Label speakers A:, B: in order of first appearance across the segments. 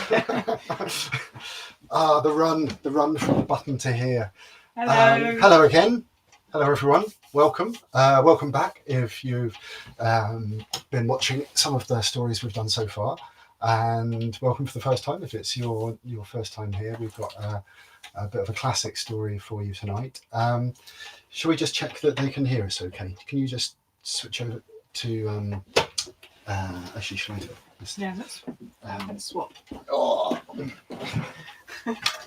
A: The run from the button to here.
B: Hello.
A: Hello again. Hello everyone. Welcome. Welcome back if you've been watching some of the stories we've done so far, and welcome for the first time if it's your first time here. We've got a bit of a classic story for you tonight. Shall we just check that they can hear us okay? Can you just switch over to actually should I do this?
B: Yeah, let's swap.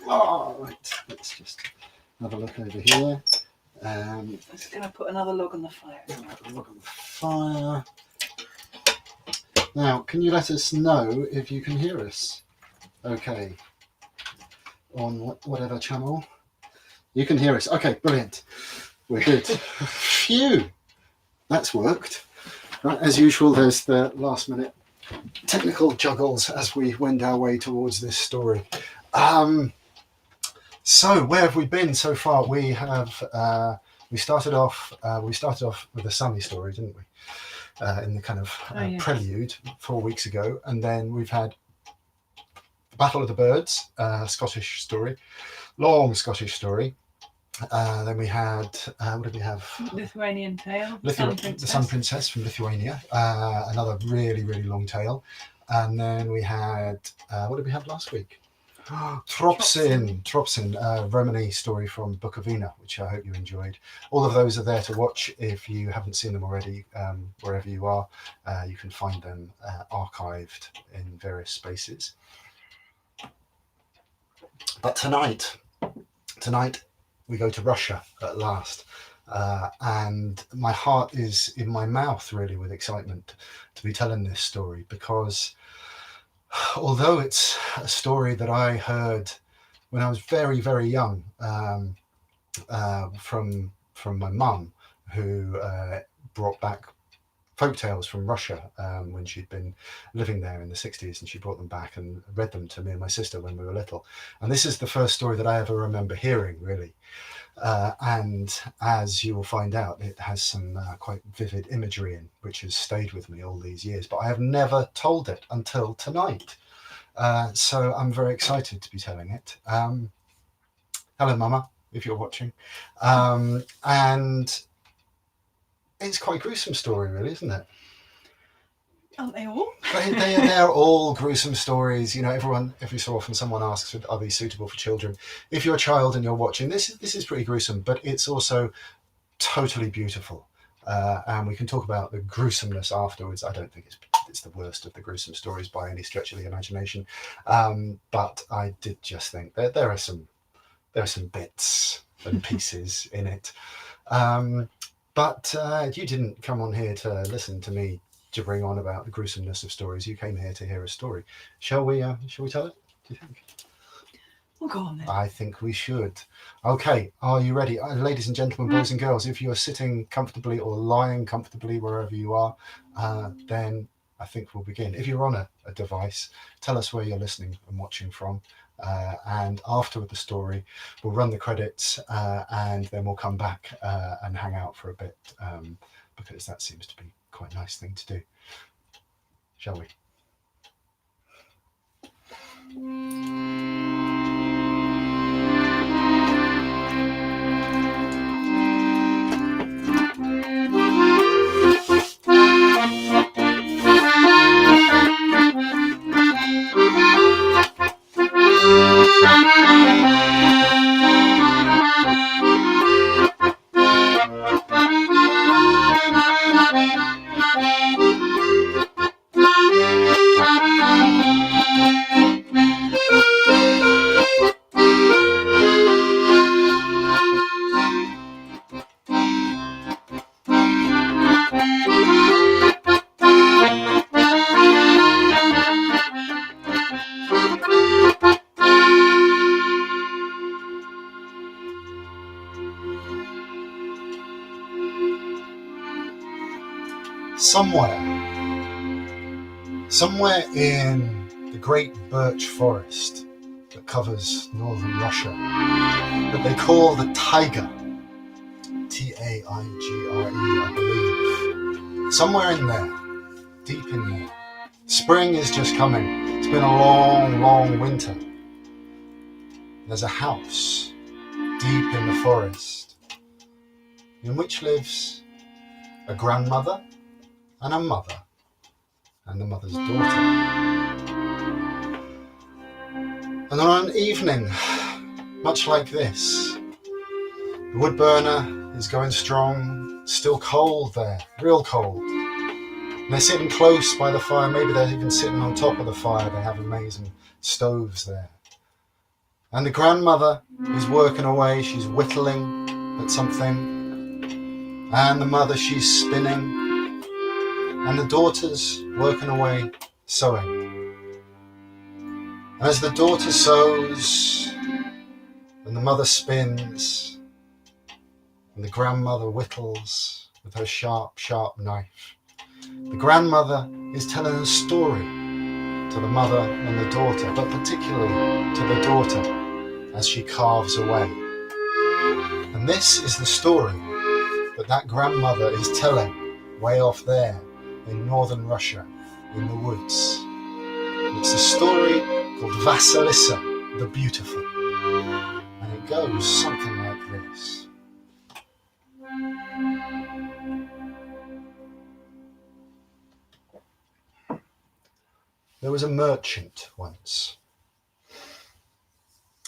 A: Right. Let's just have a look over here.
B: I'm just going to put another log on the fire.
A: Log on the fire. Now, can you let us know if you can hear us? Okay. On whatever channel. You can hear us. Okay, brilliant. We're good. Phew. That's worked. Right, as usual, there's the last minute technical juggles as we wend our way towards this story. So where have we been so far? We have we started off with a sunny story, didn't we? In the kind of prelude 4 weeks ago, and then we've had the Battle of the Birds, Scottish story, long Scottish story. Then we had what did we have?
B: Lithuanian tale.
A: The Sun Princess from Lithuania, another really long tale. And then we had what did we have last week? Tropsin, Romany story from Book of Ina, which I hope you enjoyed. All of those are there to watch if you haven't seen them already. Wherever you are, you can find them archived in various spaces. But tonight we go to Russia at last, and my heart is in my mouth really with excitement to be telling this story, because although it's a story that I heard when I was very young from my mum, who brought back folktales from Russia when she'd been living there in the 60s, and she brought them back and read them to me and my sister when we were little. And this is the first story that I ever remember hearing, really. And as you will find out, it has some quite vivid imagery in, which has stayed with me all these years, but I have never told it until tonight. So I'm very excited to be telling it. Hello, Mama, if you're watching. And it's quite a gruesome story, really, isn't it?
B: Aren't they all?
A: They're all gruesome stories. You know, every so often someone asks, are these suitable for children? If you're a child and you're watching, this is pretty gruesome, but it's also totally beautiful. And we can talk about the gruesomeness afterwards. I don't think it's the worst of the gruesome stories by any stretch of the imagination. But I did just think that there are some bits and pieces in it. But you didn't come on here to listen to me gibbering on about the gruesomeness of stories. You came here to hear a story. Shall we tell it, do you think?
B: Well, go on then.
A: I think we should. Okay, are you ready? Ladies and gentlemen, boys and girls, if you are sitting comfortably or lying comfortably wherever you are, then I think we'll begin. If you're on a device, tell us where you're listening and watching from. And after the story, we'll run the credits and then we'll come back and hang out for a bit, because that seems to be quite a nice thing to do. Shall we? Somewhere in the great birch forest that covers northern Russia, that they call the Taiga, Taigre, I believe. Somewhere in there, deep in there, spring is just coming. It's been a long, long winter. There's a house deep in the forest in which lives a grandmother and a mother and the mother's daughter. And on an evening much like this, the wood burner is going strong, still cold there, real cold. And they're sitting close by the fire, maybe they're even sitting on top of the fire, they have amazing stoves there. And the grandmother is working away, she's whittling at something. And the mother, she's spinning. And the daughter's working away, sewing. And as the daughter sews, and the mother spins, and the grandmother whittles with her sharp, sharp knife, the grandmother is telling a story to the mother and the daughter, but particularly to the daughter as she carves away. And this is the story that grandmother is telling way off there in northern Russia, in the woods. It's a story called Vasilissa the Beautiful. And it goes something like this. There was a merchant once.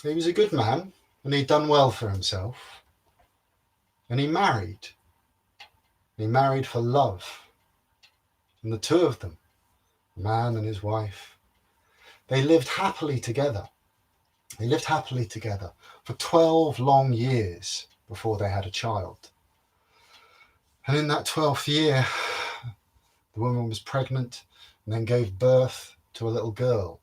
A: He was a good man, and he'd done well for himself. And he married. He married for love. And the two of them, the man and his wife, they lived happily together. They lived happily together for 12 long years before they had a child. And in that 12th year, the woman was pregnant and then gave birth to a little girl.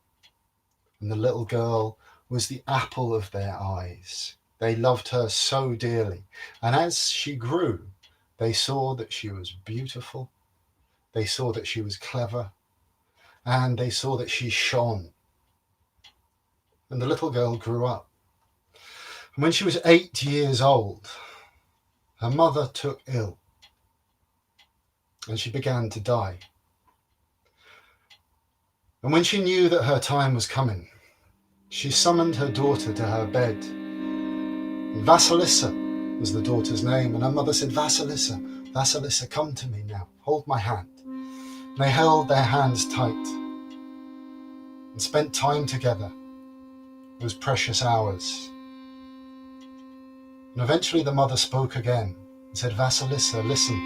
A: And the little girl was the apple of their eyes. They loved her so dearly. And as she grew, they saw that she was beautiful. They saw that she was clever. And they saw that she shone. And the little girl grew up. And when she was 8 years old, her mother took ill. And she began to die. And when she knew that her time was coming, she summoned her daughter to her bed. And Vasilissa was the daughter's name, and her mother said, Vasilissa, Vasilissa, come to me now, hold my hand. And they held their hands tight and spent time together, those precious hours. And eventually the mother spoke again and said, Vasilissa, listen,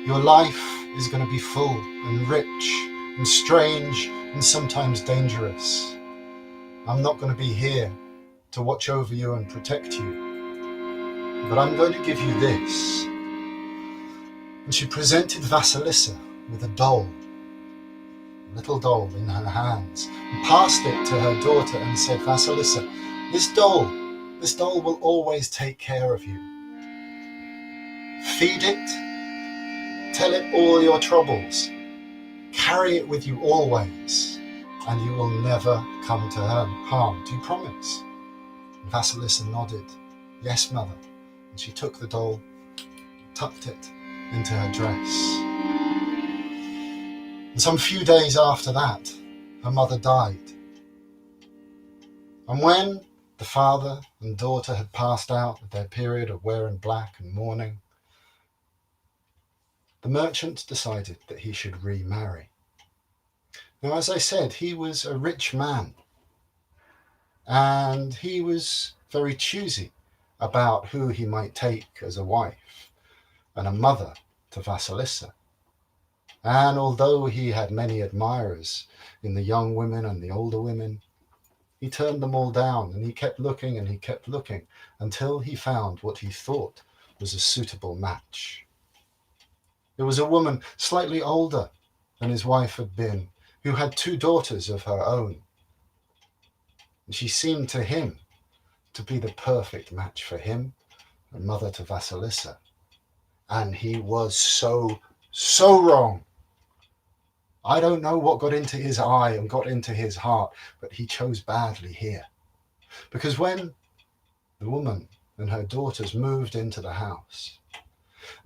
A: your life is going to be full and rich and strange and sometimes dangerous. I'm not going to be here to watch over you and protect you, but I'm going to give you this. And she presented Vasilissa with a doll, a little doll in her hands, and passed it to her daughter and said, Vasilissa, this doll will always take care of you. Feed it, tell it all your troubles, carry it with you always, and you will never come to harm. Do you promise? And Vasilissa nodded. Yes, mother. And she took the doll, tucked it into her dress. And some few days after that, her mother died. And when the father and daughter had passed out of their period of wearing black and mourning, the merchant decided that he should remarry. Now, as I said, he was a rich man, and he was very choosy about who he might take as a wife and a mother to Vasilissa. And although he had many admirers in the young women and the older women, he turned them all down, and he kept looking and he kept looking until he found what he thought was a suitable match. It was a woman slightly older than his wife had been, who had 2 daughters of her own. And she seemed to him to be the perfect match for him, a mother to Vasilissa. And he was so wrong. I don't know what got into his eye and got into his heart, but he chose badly here. Because when the woman and her daughters moved into the house,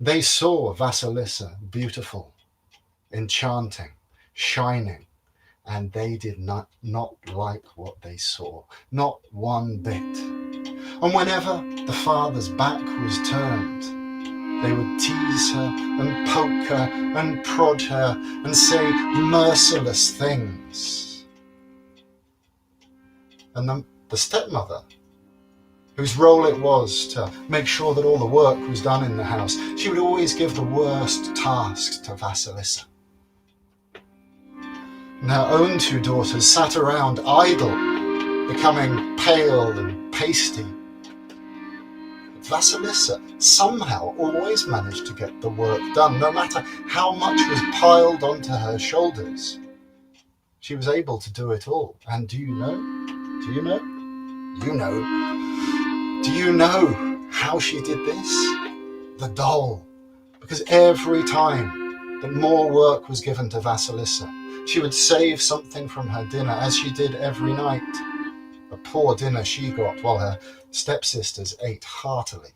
A: they saw Vasilissa beautiful, enchanting, shining, and they did not like what they saw, not one bit. And whenever the father's back was turned, they would tease her and poke her and prod her and say merciless things. And the stepmother, whose role it was to make sure that all the work was done in the house, she would always give the worst tasks to Vasilissa. And her own two daughters sat around idle, becoming pale and pasty. Vasilissa somehow always managed to get the work done, no matter how much was piled onto her shoulders. She was able to do it all. And do you know how she did this? The doll. Because every time that more work was given to Vasilissa, she would save something from her dinner, as she did every night. A poor dinner she got, while her stepsisters ate heartily.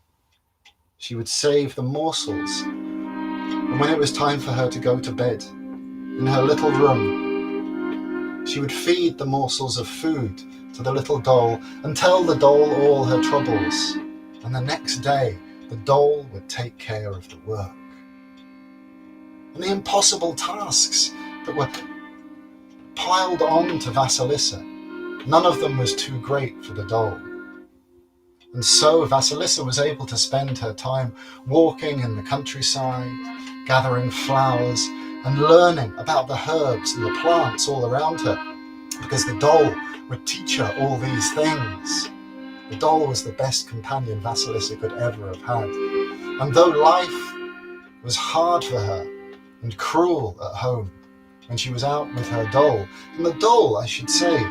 A: She would save the morsels, and when it was time for her to go to bed, in her little room, she would feed the morsels of food to the little doll and tell the doll all her troubles. And the next day, the doll would take care of the work. And the impossible tasks that were piled on to Vasilissa, none of them was too great for the doll. And so Vasilissa was able to spend her time walking in the countryside, gathering flowers, and learning about the herbs and the plants all around her, because the doll would teach her all these things. The doll was the best companion Vasilissa could ever have had. And though life was hard for her and cruel at home, when she was out with her doll, and the doll, I should say,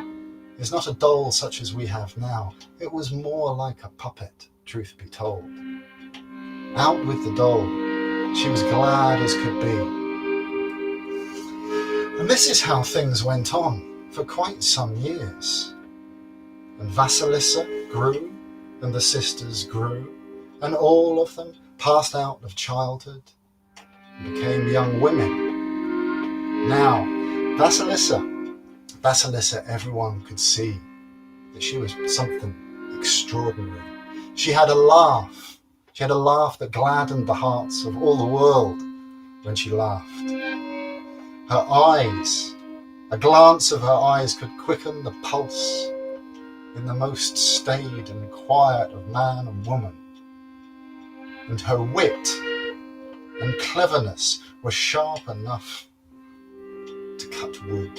A: is not a doll such as we have now. It was more like a puppet, truth be told. Out with the doll, she was glad as could be. And this is how things went on for quite some years. And Vasilissa grew, and the sisters grew, and all of them passed out of childhood and became young women. Now, Vasilissa, everyone could see that she was something extraordinary. She had a laugh. She had a laugh that gladdened the hearts of all the world when she laughed. Her eyes, a glance of her eyes could quicken the pulse in the most staid and quiet of man and woman. And her wit and cleverness were sharp enough to cut wood.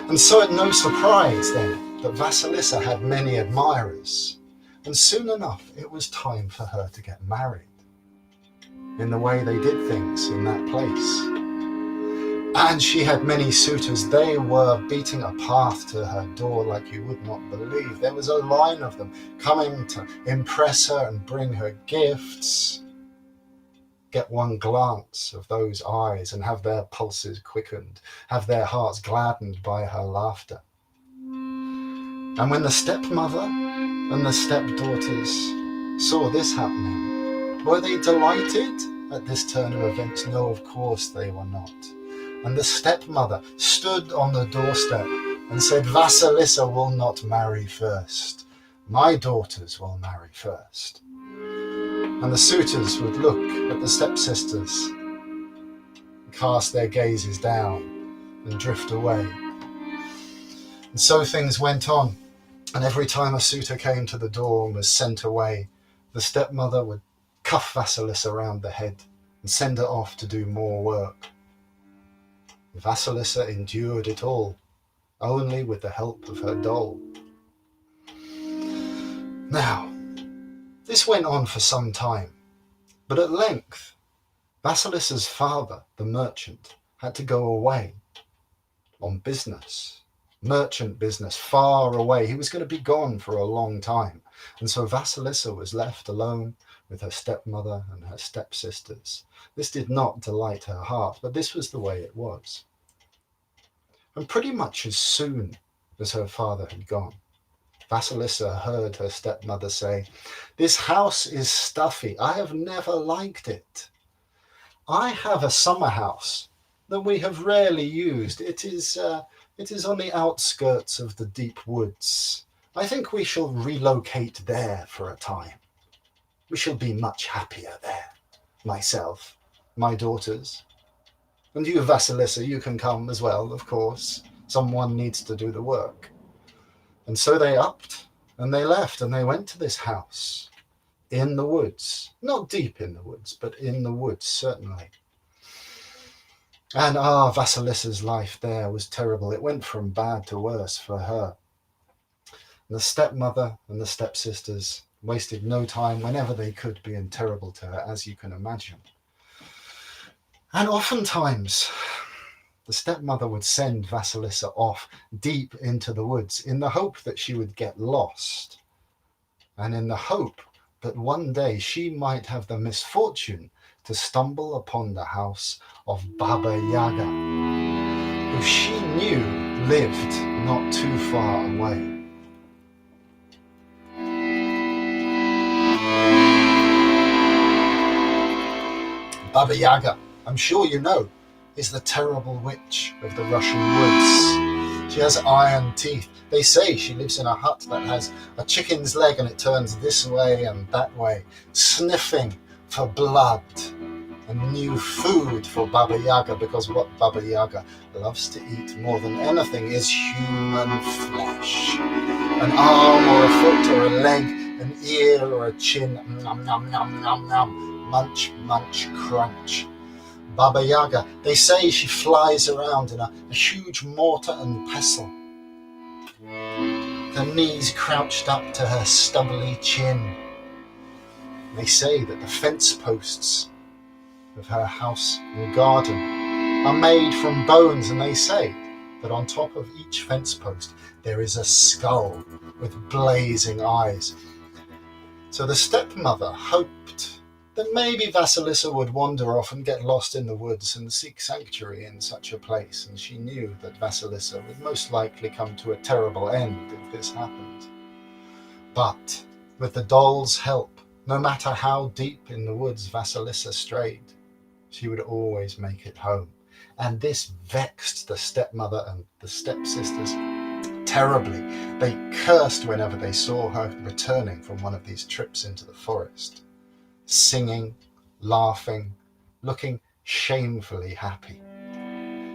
A: And so it's no surprise then that Vasilissa had many admirers, and soon enough it was time for her to get married, in the way they did things in that place. And she had many suitors. They were beating a path to her door like you would not believe. There was a line of them coming to impress her and bring her gifts. Get one glance of those eyes and have their pulses quickened, have their hearts gladdened by her laughter. And when the stepmother and the stepdaughters saw this happening, were they delighted at this turn of events? No, of course they were not. And the stepmother stood on the doorstep and said, Vasilissa will not marry first. My daughters will marry first. And the suitors would look at the stepsisters, cast their gazes down and drift away. And so things went on. And every time a suitor came to the door and was sent away, the stepmother would cuff Vasilissa around the head and send her off to do more work. Vasilissa endured it all, only with the help of her doll. Now, this went on for some time, but at length, Vasilissa's father, the merchant, had to go away on business, merchant business, far away. He was going to be gone for a long time, and so Vasilissa was left alone with her stepmother and her stepsisters. This did not delight her heart, but this was the way it was. And pretty much as soon as her father had gone, Vasilissa heard her stepmother say, "This house is stuffy. I have never liked it. I have a summer house that we have rarely used. It is on the outskirts of the deep woods. I think we shall relocate there for a time. We shall be much happier there. Myself, my daughters, and you, Vasilissa, you can come as well, of course. Someone needs to do the work. And so they upped, and they left, and they went to this house in the woods. Not deep in the woods, but in the woods, certainly. And Vasilissa's life there was terrible. It went from bad to worse for her. And the stepmother and the stepsisters wasted no time whenever they could being terrible to her, as you can imagine. And oftentimes, the stepmother would send Vasilissa off deep into the woods in the hope that she would get lost, and in the hope that one day she might have the misfortune to stumble upon the house of Baba Yaga, who she knew lived not too far away. Baba Yaga, I'm sure you know, is the terrible witch of the Russian woods. She has iron teeth. They say she lives in a hut that has a chicken's leg and it turns this way and that way, sniffing for blood and new food for Baba Yaga, because what Baba Yaga loves to eat more than anything is human flesh. An arm or a foot or a leg, an ear or a chin, nom nom nom nom nom, munch munch crunch. Baba Yaga, they say she flies around in a huge mortar and pestle, her knees crouched up to her stubbly chin. They say that the fence posts of her house and garden are made from bones, and they say that on top of each fence post there is a skull with blazing eyes. So the stepmother hoped that maybe Vasilissa would wander off and get lost in the woods and seek sanctuary in such a place, and she knew that Vasilissa would most likely come to a terrible end if this happened. But with the doll's help, no matter how deep in the woods Vasilissa strayed, she would always make it home. And this vexed the stepmother and the stepsisters terribly. They cursed whenever they saw her returning from one of these trips into the forest, singing, laughing, looking shamefully happy.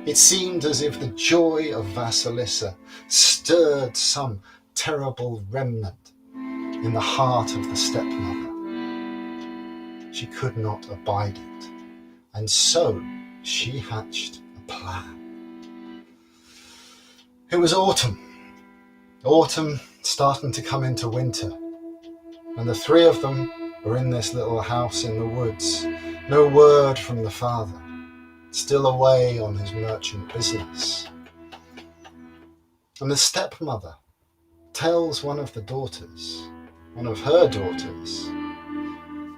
A: It seemed as if the joy of Vasilissa stirred some terrible remnant in the heart of the stepmother. She could not abide it, and so she hatched a plan. It was autumn starting to come into winter, and the three of them were in this little house in the woods. No word from the father, still away on his merchant business. And the stepmother tells one of her daughters,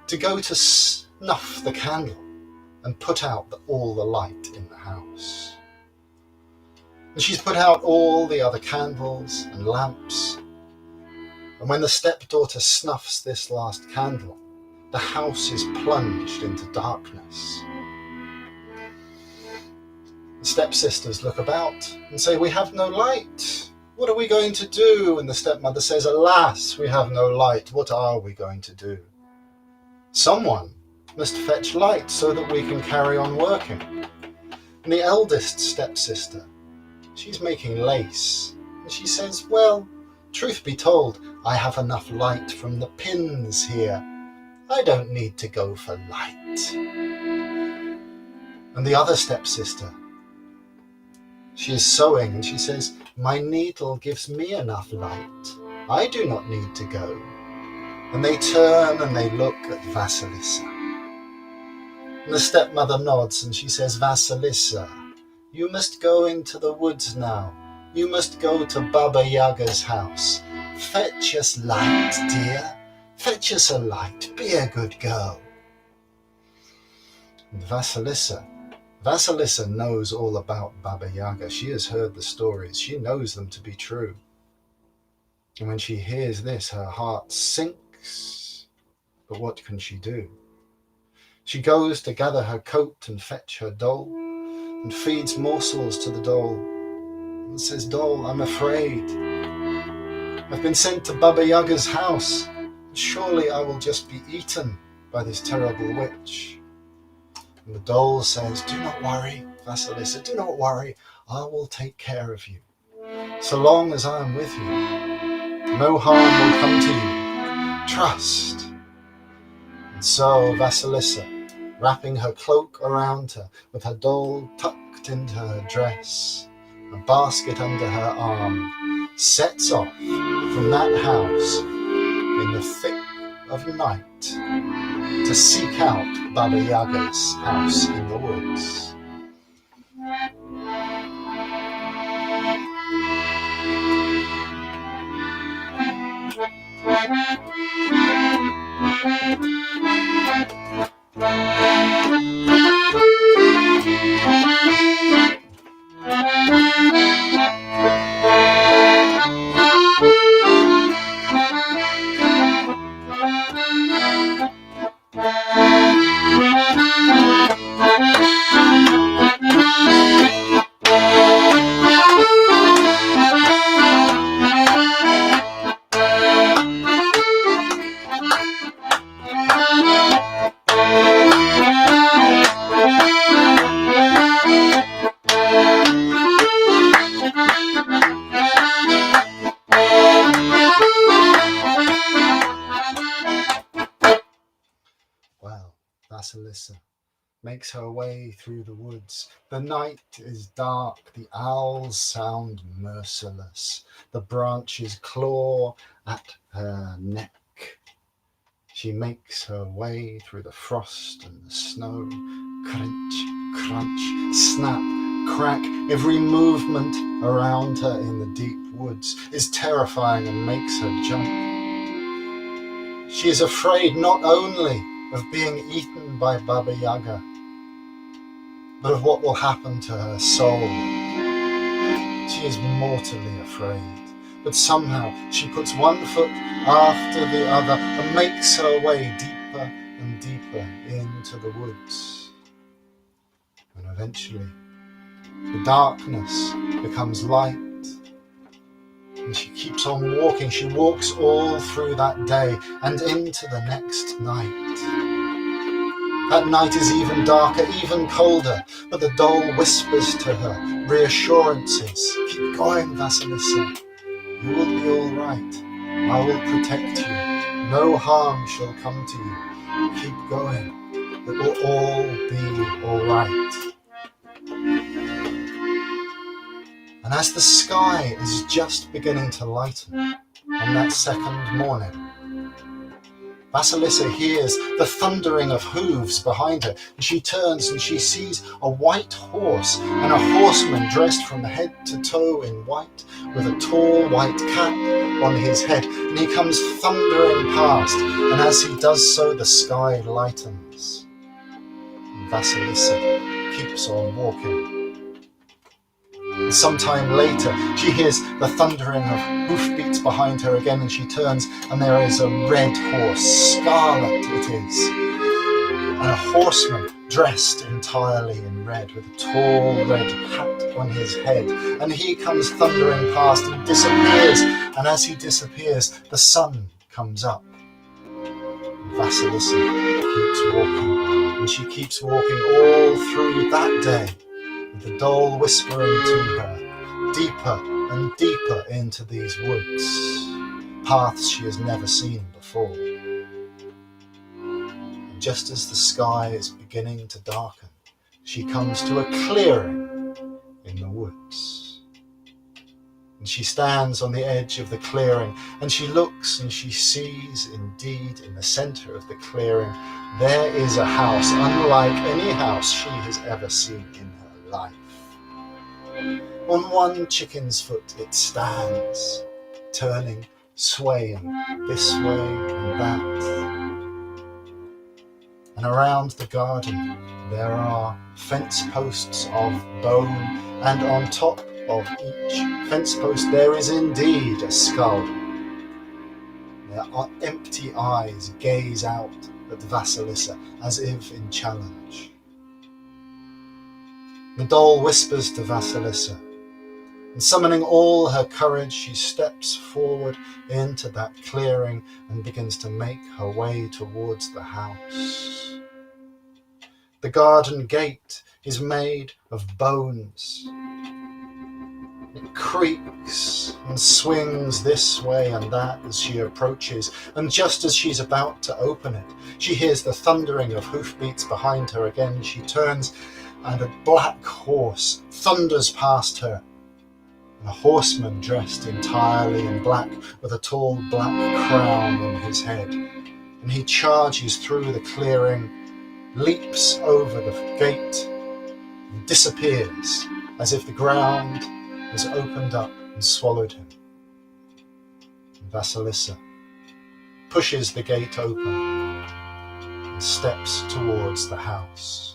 A: to go to snuff the candle and put out all the light in the house. And she's put out all the other candles and lamps. And when the stepdaughter snuffs this last candle, the house is plunged into darkness. The stepsisters look about and say, "We have no light. What are we going to do?" And the stepmother says, "Alas, we have no light. What are we going to do? Someone must fetch light so that we can carry on working." And the eldest stepsister, she's making lace. And she says, "Well, truth be told, I have enough light from the pins here. I don't need to go for light." And the other stepsister, she is sewing, and she says, "My needle gives me enough light. I do not need to go." And they turn and they look at Vasilissa. And the stepmother nods and she says, "Vasilissa, you must go into the woods now. You must go to Baba Yaga's house. Fetch us light, dear. Fetch us a light. Be a good girl." And Vasilissa knows all about Baba Yaga. She has heard the stories. She knows them to be true. And when she hears this, her heart sinks. But what can she do? She goes to gather her coat and fetch her doll. and feeds morsels to the doll and says, "Doll, I'm afraid. I've been sent to Baba Yaga's house. Surely I will just be eaten by this terrible witch." And the doll says, "Do not worry, Vasilissa, do not worry. I will take care of you. So long as I am with you, no harm will come to you. Trust." And so Vasilissa, wrapping her cloak around her, with her doll tucked into her dress, a basket under her arm, sets off from that house in the thick of night to seek out Baba Yaga's house in the woods. Well, Vasilissa makes her way through the woods. The night is dark, the owls sound merciless, the branches claw at her neck. She makes her way through the frost and the snow. Crunch, crunch, snap, crack. Every movement around her in the deep woods is terrifying and makes her jump. She is afraid not only of being eaten by Baba Yaga, but of what will happen to her soul. She is mortally afraid, but somehow she puts one foot after the other and makes her way deeper and deeper into the woods. And eventually, the darkness becomes light, and she keeps on walking. She walks all through that day and into the next night. That night is even darker, even colder, but the doll whispers to her reassurances. "Keep going, Vasilissa. You will be all right. I will protect you. No harm shall come to you. Keep going. It will all be all right." And as the sky is just beginning to lighten on that second morning, Vasilissa hears the thundering of hooves behind her, and she turns and she sees a white horse and a horseman dressed from head to toe in white, with a tall white cap on his head, and he comes thundering past, and as he does so the sky lightens. And Vasilissa keeps on walking. And sometime later she hears the thundering of hoofbeats behind her again, and she turns and there is a red horse, scarlet it is, and a horseman dressed entirely in red with a tall red hat on his head, and he comes thundering past and disappears, and as he disappears the sun comes up. And Vasilissa keeps walking, and she keeps walking all through that day, with the doll whispering to her, deeper and deeper into these woods, paths she has never seen before. And just as the sky is beginning to darken, she comes to a clearing in the woods. And she stands on the edge of the clearing, and she looks and she sees indeed in the center of the clearing there is a house unlike any house she has ever seen in her life. On one chicken's foot it stands, turning, swaying this way and that. And around the garden there are fence posts of bone, and on top of each fence post there is indeed a skull. Their empty eyes gaze out at Vasilissa as if in challenge. The doll whispers to Vasilissa, and summoning all her courage, she steps forward into that clearing and begins to make her way towards the house. The garden gate is made of bones. It creaks and swings this way and that as she approaches, and just as she's about to open it, she hears the thundering of hoofbeats behind her again. She turns, and a black horse thunders past her. A horseman dressed entirely in black with a tall black crown on his head. And he charges through the clearing, leaps over the gate, and disappears as if the ground has opened up and swallowed him. And Vasilissa pushes the gate open and steps towards the house.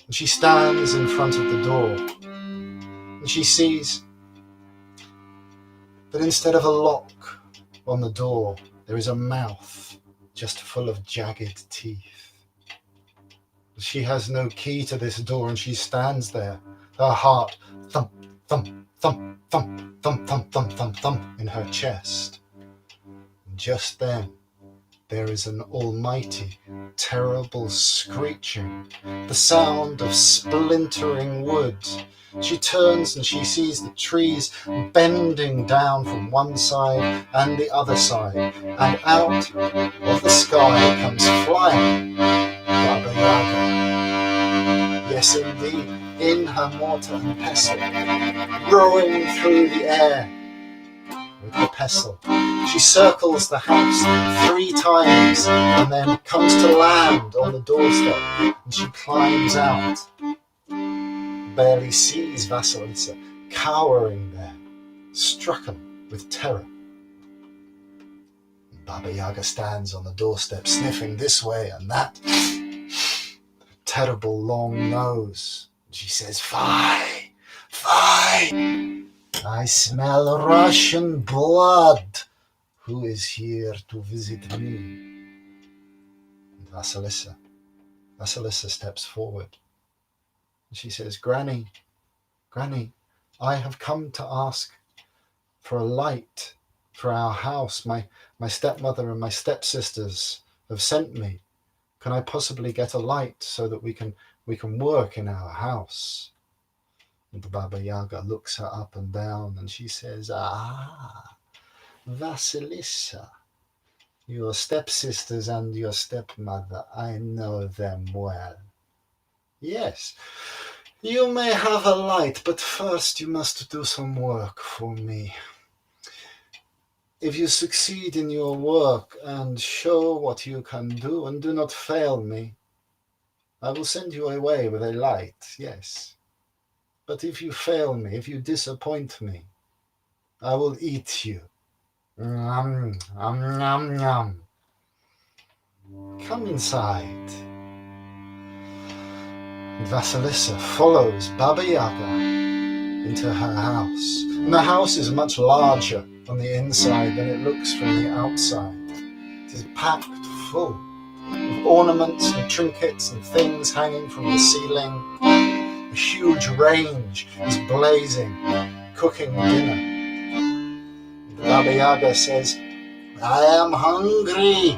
A: And she stands in front of the door. And she sees that instead of a lock on the door, there is a mouth just full of jagged teeth. She has no key to this door, and she stands there, her heart thump, thump, thump, thump, thump, thump, thump, thump, thump in her chest. And just then, there is an almighty, terrible screeching, the sound of splintering wood. She turns and she sees the trees bending down from one side and the other side, and out of the sky comes flying Baba Yaga. Yes, indeed, in her mortar and pestle, rowing through the air with the pestle. She circles the house 3 times and then comes to land on the doorstep, and she climbs out. Barely sees Vasilissa cowering there, stricken with terror. Baba Yaga stands on the doorstep, sniffing this way and that. Terrible long nose. She says, "Fie, fie! I smell Russian blood. Who is here to visit me?" And Vasilissa steps forward. And she says, Granny, I have come to ask for a light for our house. My stepmother and my stepsisters have sent me. Can I possibly get a light so that we can work in our house? And the Baba Yaga looks her up and down, and she says, Vasilissa, your stepsisters and your stepmother, I know them well. Yes, you may have a light, but first you must do some work for me. If you succeed in your work and show what you can do and do not fail me, I will send you away with a light, yes. But if you fail me, if you disappoint me, I will eat you. Nom, nom, nom, nom. Come inside. And Vasilissa follows Baba Yaga into her house. And the house is much larger on the inside than it looks from the outside. It is packed full of ornaments and trinkets and things hanging from the ceiling. A huge range is blazing, cooking dinner. The Baba Yaga says, I am hungry.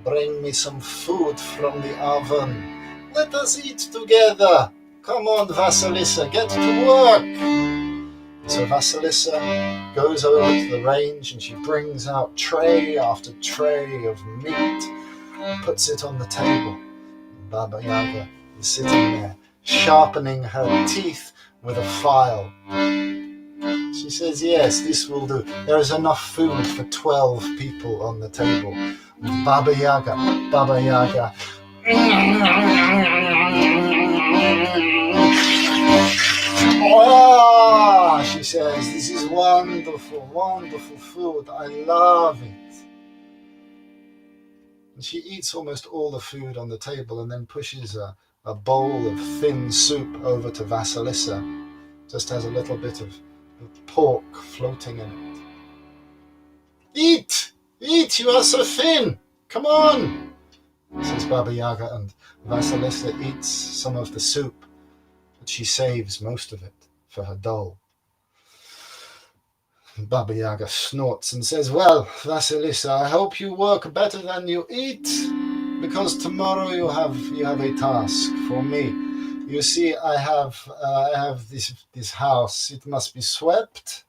A: Bring me some food from the oven. Let us eat together. Come on, Vasilissa, get to work. So Vasilissa goes over to the range and she brings out tray after tray of meat and puts it on the table. Baba Yaga is sitting there, sharpening her teeth with a file. She says, yes, this will do. There is enough food for 12 people on the table. And Baba Yaga. Oh, she says, this is wonderful, wonderful food. I love it. And she eats almost all the food on the table and then pushes a bowl of thin soup over to Vasilissa. Just has a little bit of pork floating in it. Eat, you are so thin. Come on, says Baba Yaga, and Vasilissa eats some of the soup but she saves most of it for her doll. Baba Yaga snorts and says, "Well, Vasilissa, I hope you work better than you eat, because tomorrow you have a task for me. You see, I have this house. It must be swept,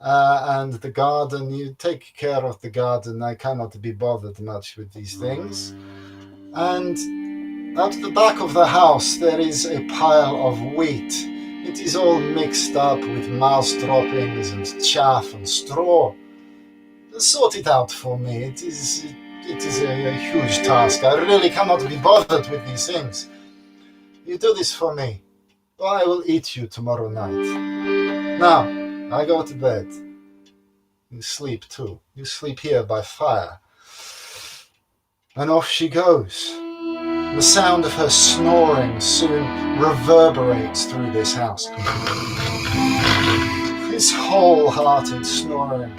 A: and the garden. You take care of the garden. I cannot be bothered much with these things. And at the back of the house there is a pile of wheat. It is all mixed up with mouse droppings and chaff and straw. Sort it out for me. It is a huge task. I really cannot be bothered with these things. You do this for me, or I will eat you tomorrow night. Now, I go to bed. You sleep too. You sleep here by fire." And off she goes. The sound of her snoring soon reverberates through this house. This wholehearted snoring.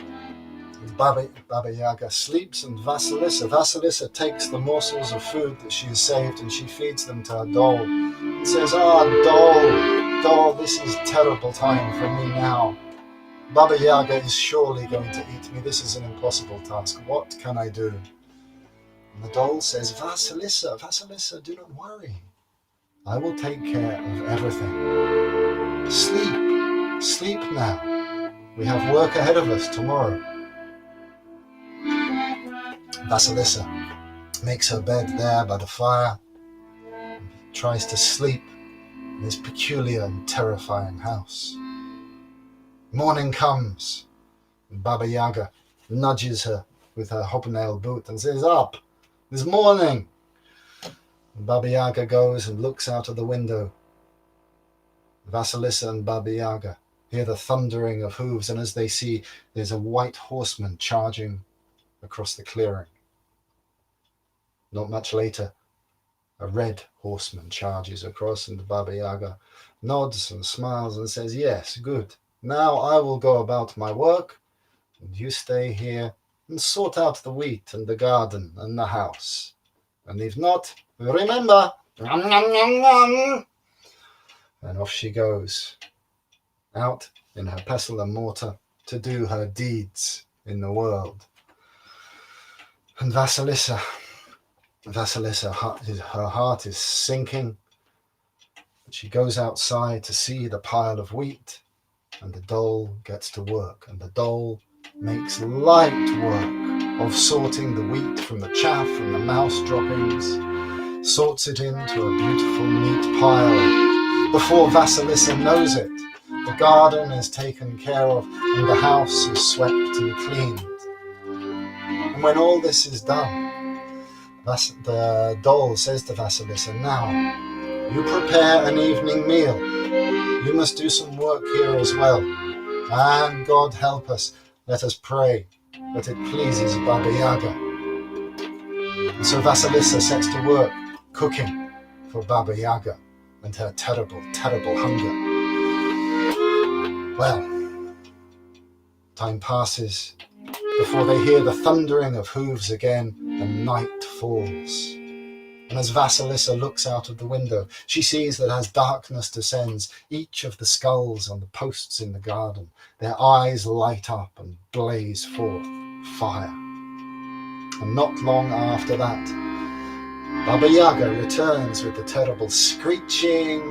A: Baba Yaga sleeps, and Vasilissa takes the morsels of food that she has saved and she feeds them to her doll. And says, doll, this is a terrible time for me now. Baba Yaga is surely going to eat me. This is an impossible task. What can I do? And the doll says, Vasilissa, do not worry. I will take care of everything. Sleep now. We have work ahead of us tomorrow. Vasilissa makes her bed there by the fire, and tries to sleep in this peculiar and terrifying house. Morning comes, and Baba Yaga nudges her with her hobnail boot and says, "Up! It's morning!" And Baba Yaga goes and looks out of the window. Vasilissa and Baba Yaga hear the thundering of hooves, and as they see, there's a white horseman charging across the clearing. Not much later, a red horseman charges across, and Baba Yaga nods and smiles and says, "Yes, good. Now I will go about my work, and you stay here and sort out the wheat and the garden and the house. And if not, remember, nom, nom, nom, nom." And off she goes, out in her pestle and mortar to do her deeds in the world. And Vasilissa, her heart is sinking. She goes outside to see the pile of wheat, and the doll gets to work, and the doll makes light work of sorting the wheat from the chaff and the mouse droppings, sorts it into a beautiful neat pile. Before Vasilissa knows it, the garden is taken care of and the house is swept and cleaned. And when all this is done, the doll says to Vasilissa, "Now, you prepare an evening meal. You must do some work here as well. And God help us, let us pray that it pleases Baba Yaga." And so Vasilissa sets to work cooking for Baba Yaga and her terrible, terrible hunger. Well, time passes before they hear the thundering of hooves again, and night falls. And as Vasilissa looks out of the window, she sees that as darkness descends, each of the skulls on the posts in the garden, their eyes light up and blaze forth fire. And not long after that, Baba Yaga returns with the terrible screeching,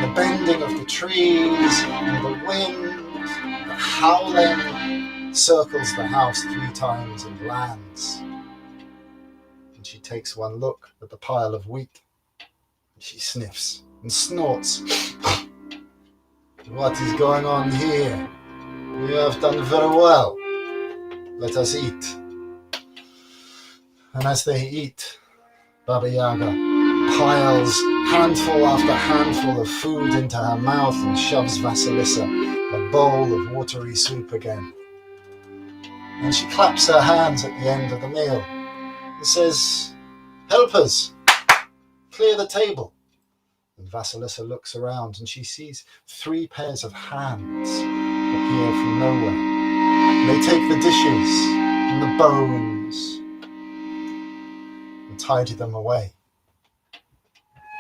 A: the bending of the trees, and the wind, the howling, circles the house 3 times and lands. And she takes one look at the pile of wheat. She sniffs and snorts. "What is going on here? You have done very well. Let us eat." And as they eat, Baba Yaga piles handful after handful of food into her mouth and shoves Vasilissa a bowl of watery soup again. And she claps her hands at the end of the meal and says, "Helpers, clear the table." And Vasilissa looks around and she sees 3 pairs of hands appear from nowhere. They take the dishes and the bones and tidy them away.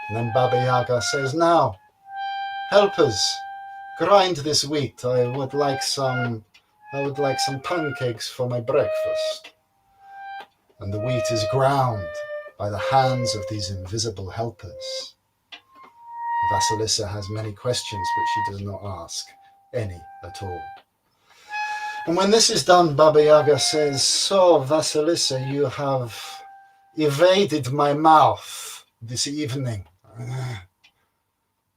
A: And then Baba Yaga says, "Now, Helpers, grind this wheat. I would like some pancakes for my breakfast. And the wheat is ground by the hands of these invisible helpers. Vasilissa has many questions, but she does not ask any at all. And when this is done, Baba Yaga says, "So, Vasilissa, you have evaded my mouth this evening.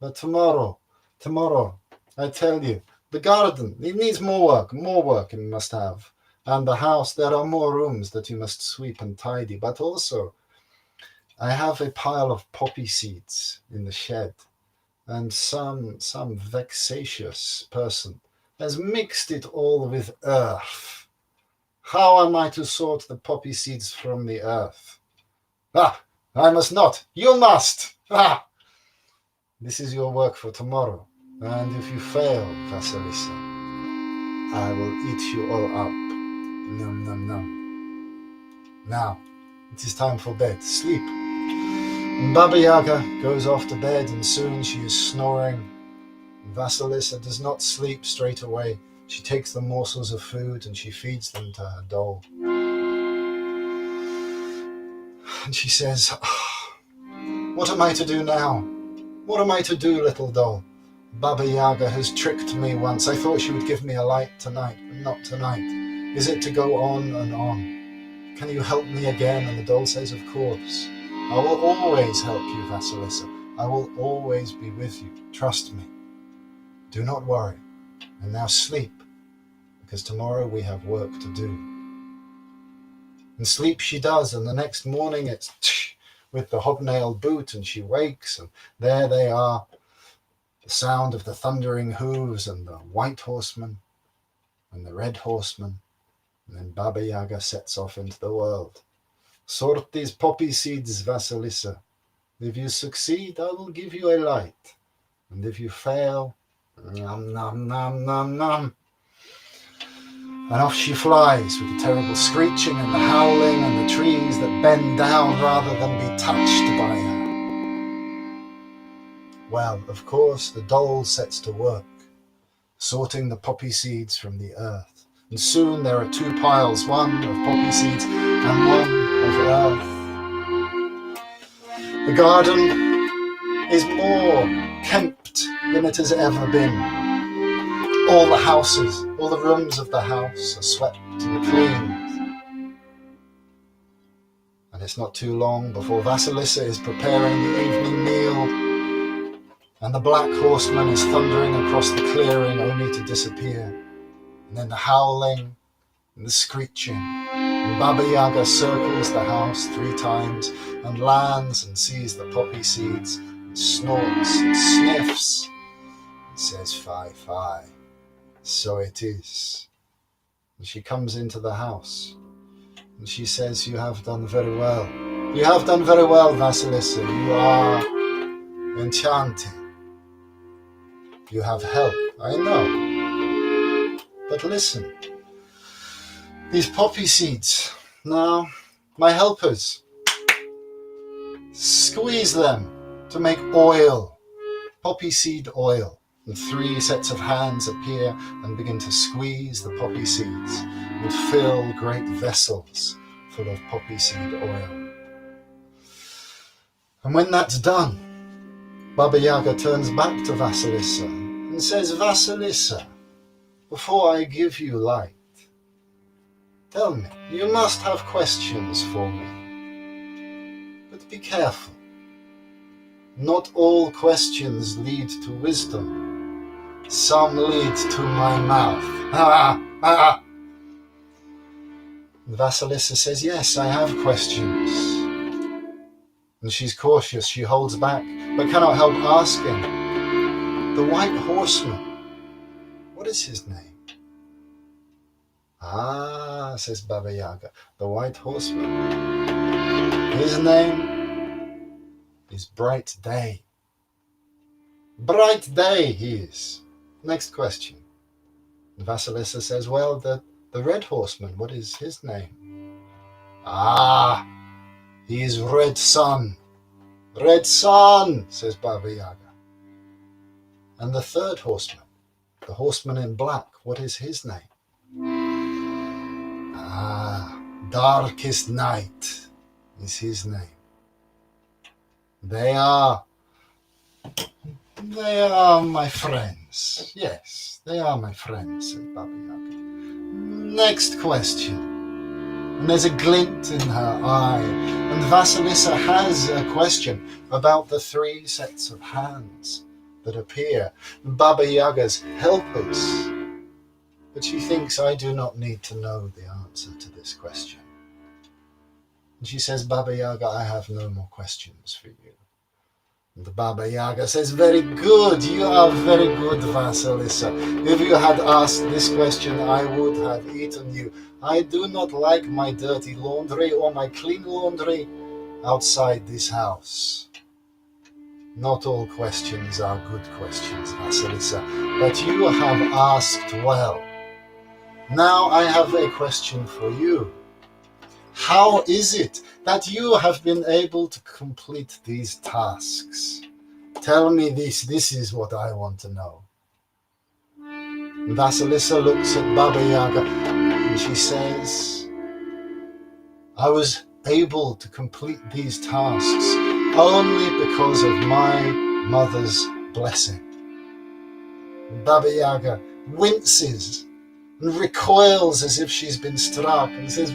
A: But tomorrow, I tell you, the garden, it needs more work it must have. And the house, there are more rooms that you must sweep and tidy. But also, I have a pile of poppy seeds in the shed, and some vexatious person has mixed it all with earth. How am I to sort the poppy seeds from the earth? Ah, I must not. You must. Ah! This is your work for tomorrow. And if you fail, Vasilissa, I will eat you all up. Num, num, num. Now, it is time for bed. Sleep." And Baba Yaga goes off to bed, and soon she is snoring. Vasilissa does not sleep straight away. She takes the morsels of food and she feeds them to her doll. And she says, "What am I to do now? What am I to do, little doll? Baba Yaga has tricked me once. I thought she would give me a light tonight, but not tonight. Is it to go on and on? Can you help me again?" And the doll says, "Of course. I will always help you, Vasilissa. I will always be with you. Trust me. Do not worry. And now sleep, because tomorrow we have work to do." And sleep she does, and the next morning it's with the hobnailed boot, and she wakes, and there they are, the sound of the thundering hooves, and the white horseman, and the red horseman, and then Baba Yaga sets off into the world. "Sort these poppy seeds, Vasilissa. If you succeed, I will give you a light, and if you fail, nom, nom, nom, nom, nom." And off she flies with the terrible screeching and the howling and the trees that bend down rather than be touched by her. Well, of course, the doll sets to work, sorting the poppy seeds from the earth. And soon there are two piles, one of poppy seeds and one of earth. The garden is more kempt than it has ever been. All the houses, all the rooms of the house are swept and cleaned. And it's not too long before Vasilissa is preparing the evening meal, and the black horseman is thundering across the clearing only to disappear. And then the howling and the screeching. And Baba Yaga circles the house 3 times and lands and sees the poppy seeds and snorts and sniffs and says, "Fie, fie. So it is." And she comes into the house and she says, "You have done very well. You have done very well, Vasilissa. You are enchanting. You have help, I know. But listen, these poppy seeds, now, my helpers, squeeze them to make oil, poppy seed oil." And 3 sets of hands appear and begin to squeeze the poppy seeds and fill great vessels full of poppy seed oil. And when that's done, Baba Yaga turns back to Vasilissa and says, "Vasilissa, before I give you light, tell me, you must have questions for me. But be careful. Not all questions lead to wisdom. Some lead to my mouth." And Vasilissa says, "Yes, I have questions." And she's cautious, she holds back, but cannot help asking, "The white horseman, what is his name?" "Ah," says Baba Yaga, "the white horseman. His name is Bright Day. Bright Day he is. Next question." And Vasilissa says, "Well, the red horseman, what is his name?" "Ah, he is Red Sun. Red Sun," says Baba Yaga. And the third horseman, the horseman in black, what is his name? Darkest Night is his name. They are my friends. Yes, they are my friends, said Baba Yaga. Next question. And there's a glint in her eye. And Vasilissa has a question about the 3 sets of hands that appear, Baba Yaga's helpers. But she thinks, I do not need to know the answer to this question. And she says, Baba Yaga, I have no more questions for you. And the Baba Yaga says, very good, you are very good, Vasilissa. If you had asked this question, I would have eaten you. I do not like my dirty laundry or my clean laundry outside this house. Not all questions are good questions, Vasilissa, but you have asked well. Now I have a question for you. How is it that you have been able to complete these tasks? Tell me this is what I want to know. Vasilissa looks at Baba Yaga and she says, I was able to complete these tasks only because of my mother's blessing. Baba Yaga winces and recoils as if she's been struck and says,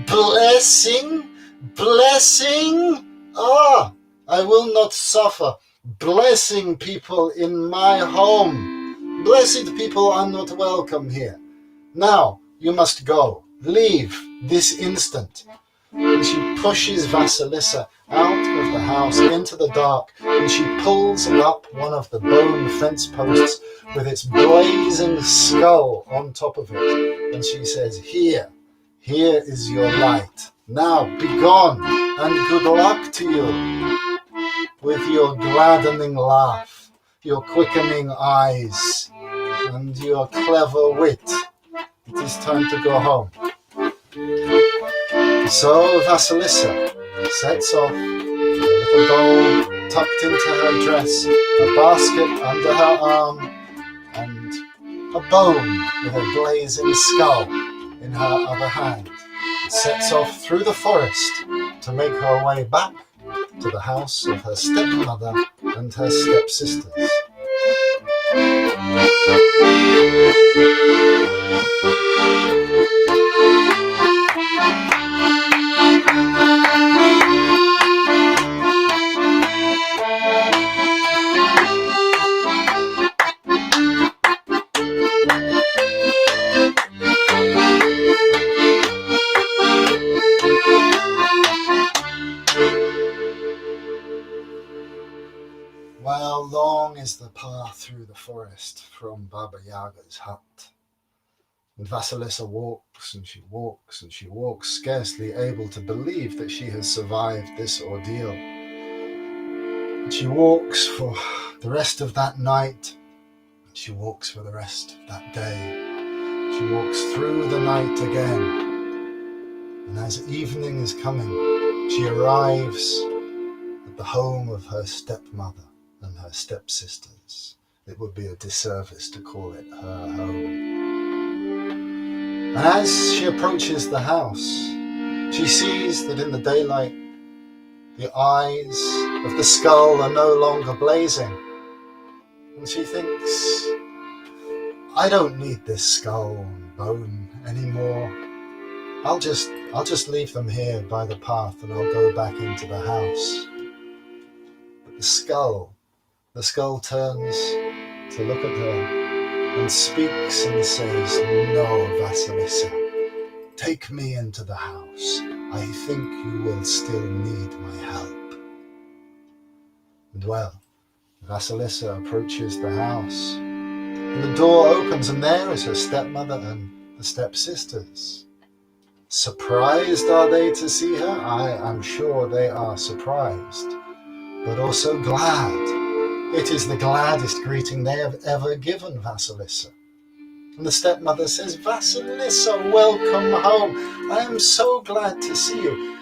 A: blessing? Blessing? Ah, I will not suffer blessing people in my home. Blessed people are not welcome here. Now you must go. Leave this instant. And she pushes Vasilissa out of the house into the dark, and she pulls up one of the bone fence posts with its blazing skull on top of it. And she says, here is your light. Now be gone, and good luck to you. With your gladdening laugh, your quickening eyes, and your clever wit. It is time to go home. So Vasilissa sets off, with a little bowl tucked into her dress, a basket under her arm, and a bone with a blazing skull in her other hand. Sets off through the forest to make her way back to the house of her stepmother and her stepsisters. Well, long is the path through the forest from Baba Yaga's hut. And Vasilissa walks and she walks and she walks, scarcely able to believe that she has survived this ordeal. And she walks for the rest of that night, and she walks for the rest of that day. She walks through the night again. And as evening is coming, she arrives at the home of her stepmother and her stepsisters. It would be a disservice to call it her home. And as she approaches the house, she sees that in the daylight, the eyes of the skull are no longer blazing. And she thinks, I don't need this skull and bone anymore. I'll just leave them here by the path and I'll go back into the house. But the skull turns to look at her and speaks and says, no, Vasilissa, take me into the house. I think you will still need my help. And well, Vasilissa approaches the house, and the door opens, and there is her stepmother and the stepsisters. Surprised are they to see her? I am sure they are surprised, but also glad. It is the gladdest greeting they have ever given Vasilissa. And the stepmother says, Vasilissa, welcome home. I am so glad to see you.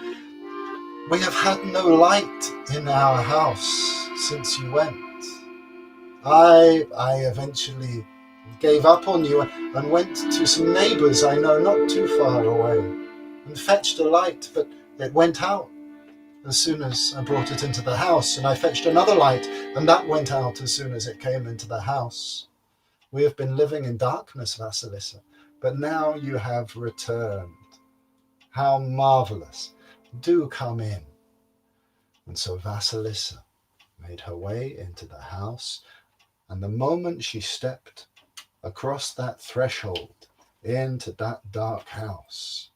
A: We have had no light in our house since you went. I eventually gave up on you and went to some neighbours I know not too far away and fetched a light, but it went out as soon as I brought it into the house, and I fetched another light, and that went out as soon as it came into the house. We have been living in darkness, Vasilissa, but now you have returned. How marvellous. Do come in. And so Vasilissa made her way into the house, and the moment she stepped across that threshold into that dark house,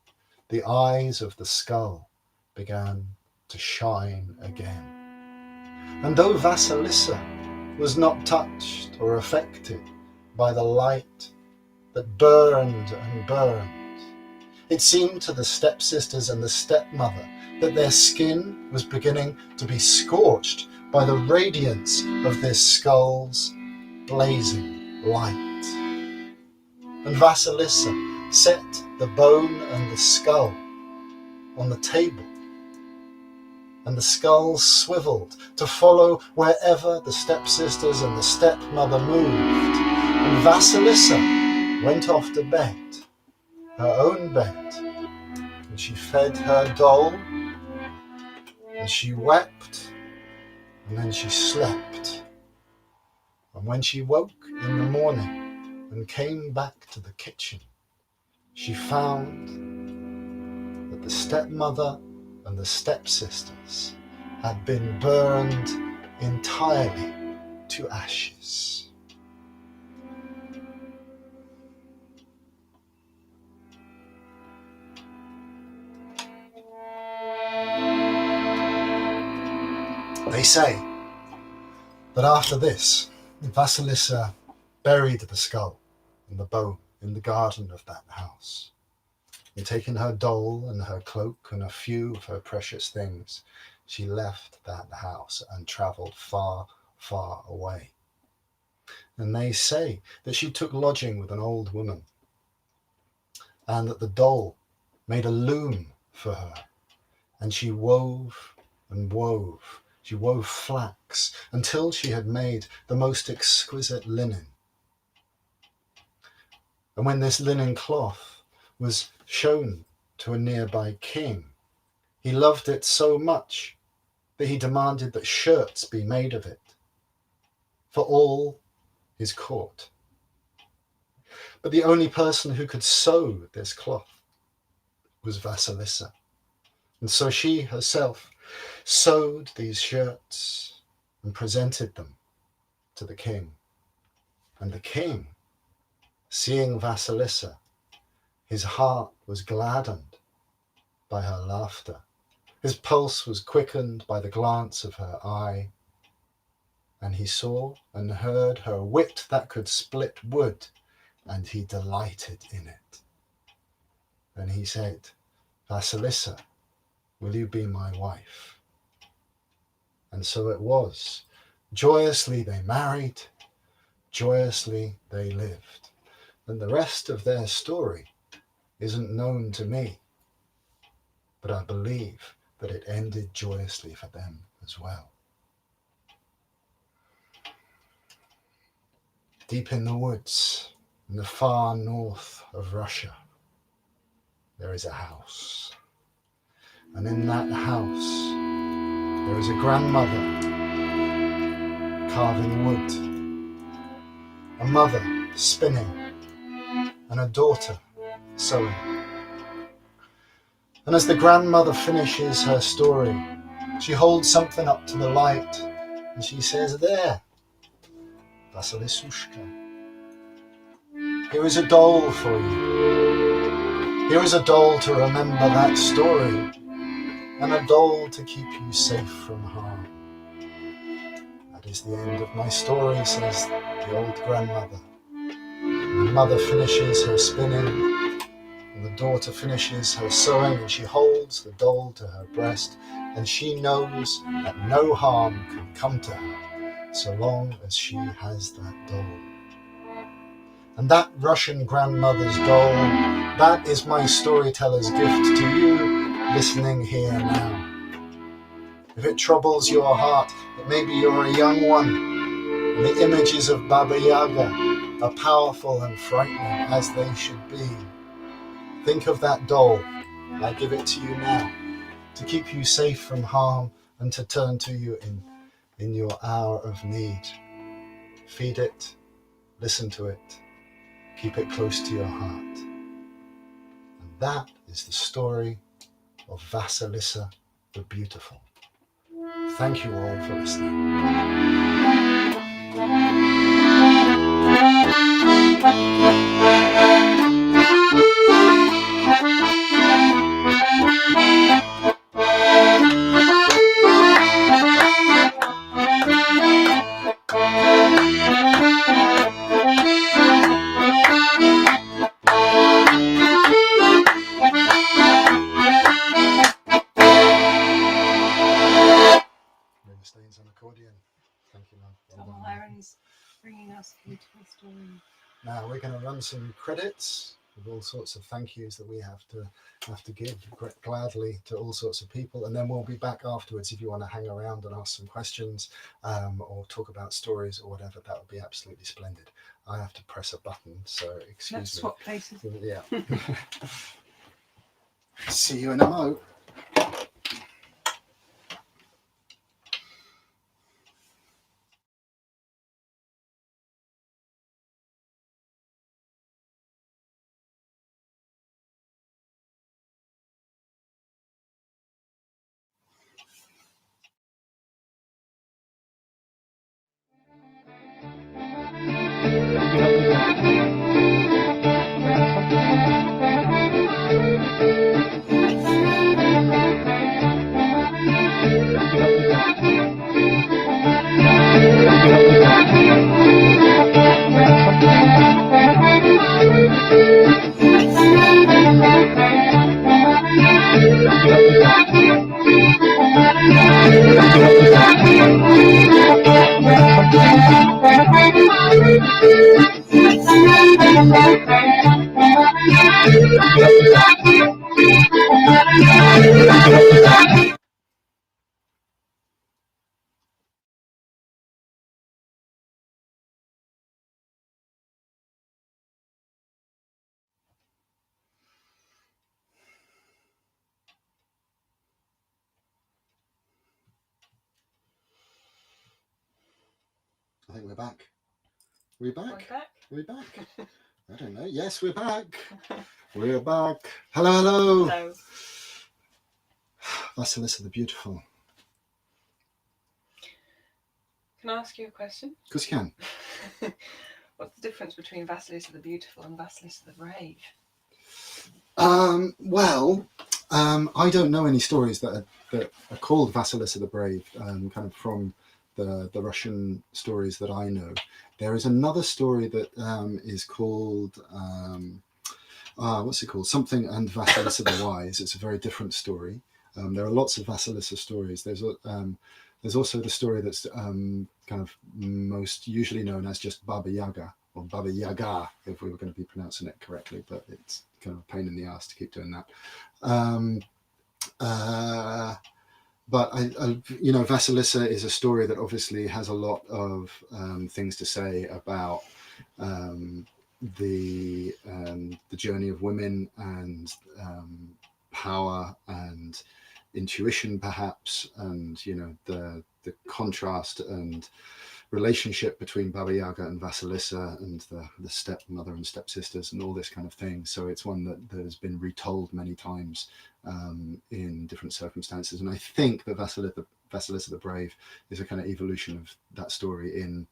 A: the eyes of the skull began to shine again. And though Vasilissa was not touched or affected by the light that burned and burned, it seemed to the stepsisters and the stepmother that their skin was beginning to be scorched by the radiance of this skull's blazing light. And Vasilissa set the bone and the skull on the table, and the skull swiveled to follow wherever the stepsisters and the stepmother moved. And Vasilissa went off to bed, her own bed, and she fed her doll, and she wept, and then she slept. And when she woke in the morning and came back to the kitchen, she found that the stepmother and the stepsisters had been burned entirely to ashes. They say that after this, Vasilissa buried the skull and the bone in the garden of that house. And taking her doll and her cloak and a few of her precious things, she left that house and travelled far, far away. And they say that she took lodging with an old woman, and that the doll made a loom for her, and she wove and wove. She wove flax until she had made the most exquisite linen. And when this linen cloth was shown to a nearby king, he loved it so much that he demanded that shirts be made of it for all his court. But the only person who could sew this cloth was Vasilissa. And so she herself sewed these shirts and presented them to the king. And the king, seeing Vasilissa, his heart was gladdened by her laughter. His pulse was quickened by the glance of her eye, and he saw and heard her wit that could split wood, and he delighted in it. And he said, "Vasilissa, will you be my wife?" And so it was. Joyously they married, joyously they lived. And the rest of their story isn't known to me, but I believe that it ended joyously for them as well. Deep in the woods, in the far north of Russia, there is a house. And in that house, there is a grandmother carving wood, a mother spinning, and a daughter sewing. And as the grandmother finishes her story, she holds something up to the light, and she says, "There, Vasilissushka, here is a doll for you. Here is a doll to remember that story, and a doll to keep you safe from harm." That is the end of my story, says the old grandmother. And the mother finishes her spinning, and the daughter finishes her sewing, and she holds the doll to her breast, and she knows that no harm can come to her so long as she has that doll. And that Russian grandmother's doll, that is my storyteller's gift to you listening here now. If it troubles your heart that maybe you're a young one, And the images of Baba Yaga are powerful and frightening, as they should be. Think of that doll. I give it to you now, to keep you safe from harm and to turn to you in your hour of need. Feed it, listen to it, keep it close to your heart. And that is the story of Vasilissa the Beautiful. Thank you all for listening. Rima Staines on accordion. Thank you, man.
B: Tom Hirons bringing us beautiful stories.
A: Now we're going to run some credits with all sorts of thank yous that we have to give gladly to all sorts of people, and then we'll be back afterwards if you want to hang around and ask some questions or talk about stories or whatever. That would be absolutely splendid. I have to press a button, so excuse
B: Let's
A: me.
B: swap places.
A: Yeah. See you in a mo. I think we're back. We're back. We're back. I don't know. Yes, we're back. We're back. Hello, hello.
B: Hello.
A: Vasilissa the Beautiful.
B: Can I ask you a question?
A: Of course you can.
B: What's the difference between Vasilissa the Beautiful and Vasilissa the Brave?
A: I don't know any stories that are called Vasilissa the Brave, kind of from the Russian stories that I know. There is another story that is called, what's it called? Something and Vasilissa the Wise. It's a very different story. There are lots of Vasilissa stories. There's also the story that's kind of most usually known as just Baba Yaga, or Baba Yaga, if we were going to be pronouncing it correctly, but it's kind of a pain in the ass to keep doing that. But Vasilissa is a story that obviously has a lot of things to say about the journey of women and power and intuition, perhaps, and the contrast and relationship between Baba Yaga and Vasilissa and the stepmother and stepsisters and all this kind of thing. So it's one that has been retold many times in different circumstances. And I think that Vasilissa the Brave is a kind of evolution of that story in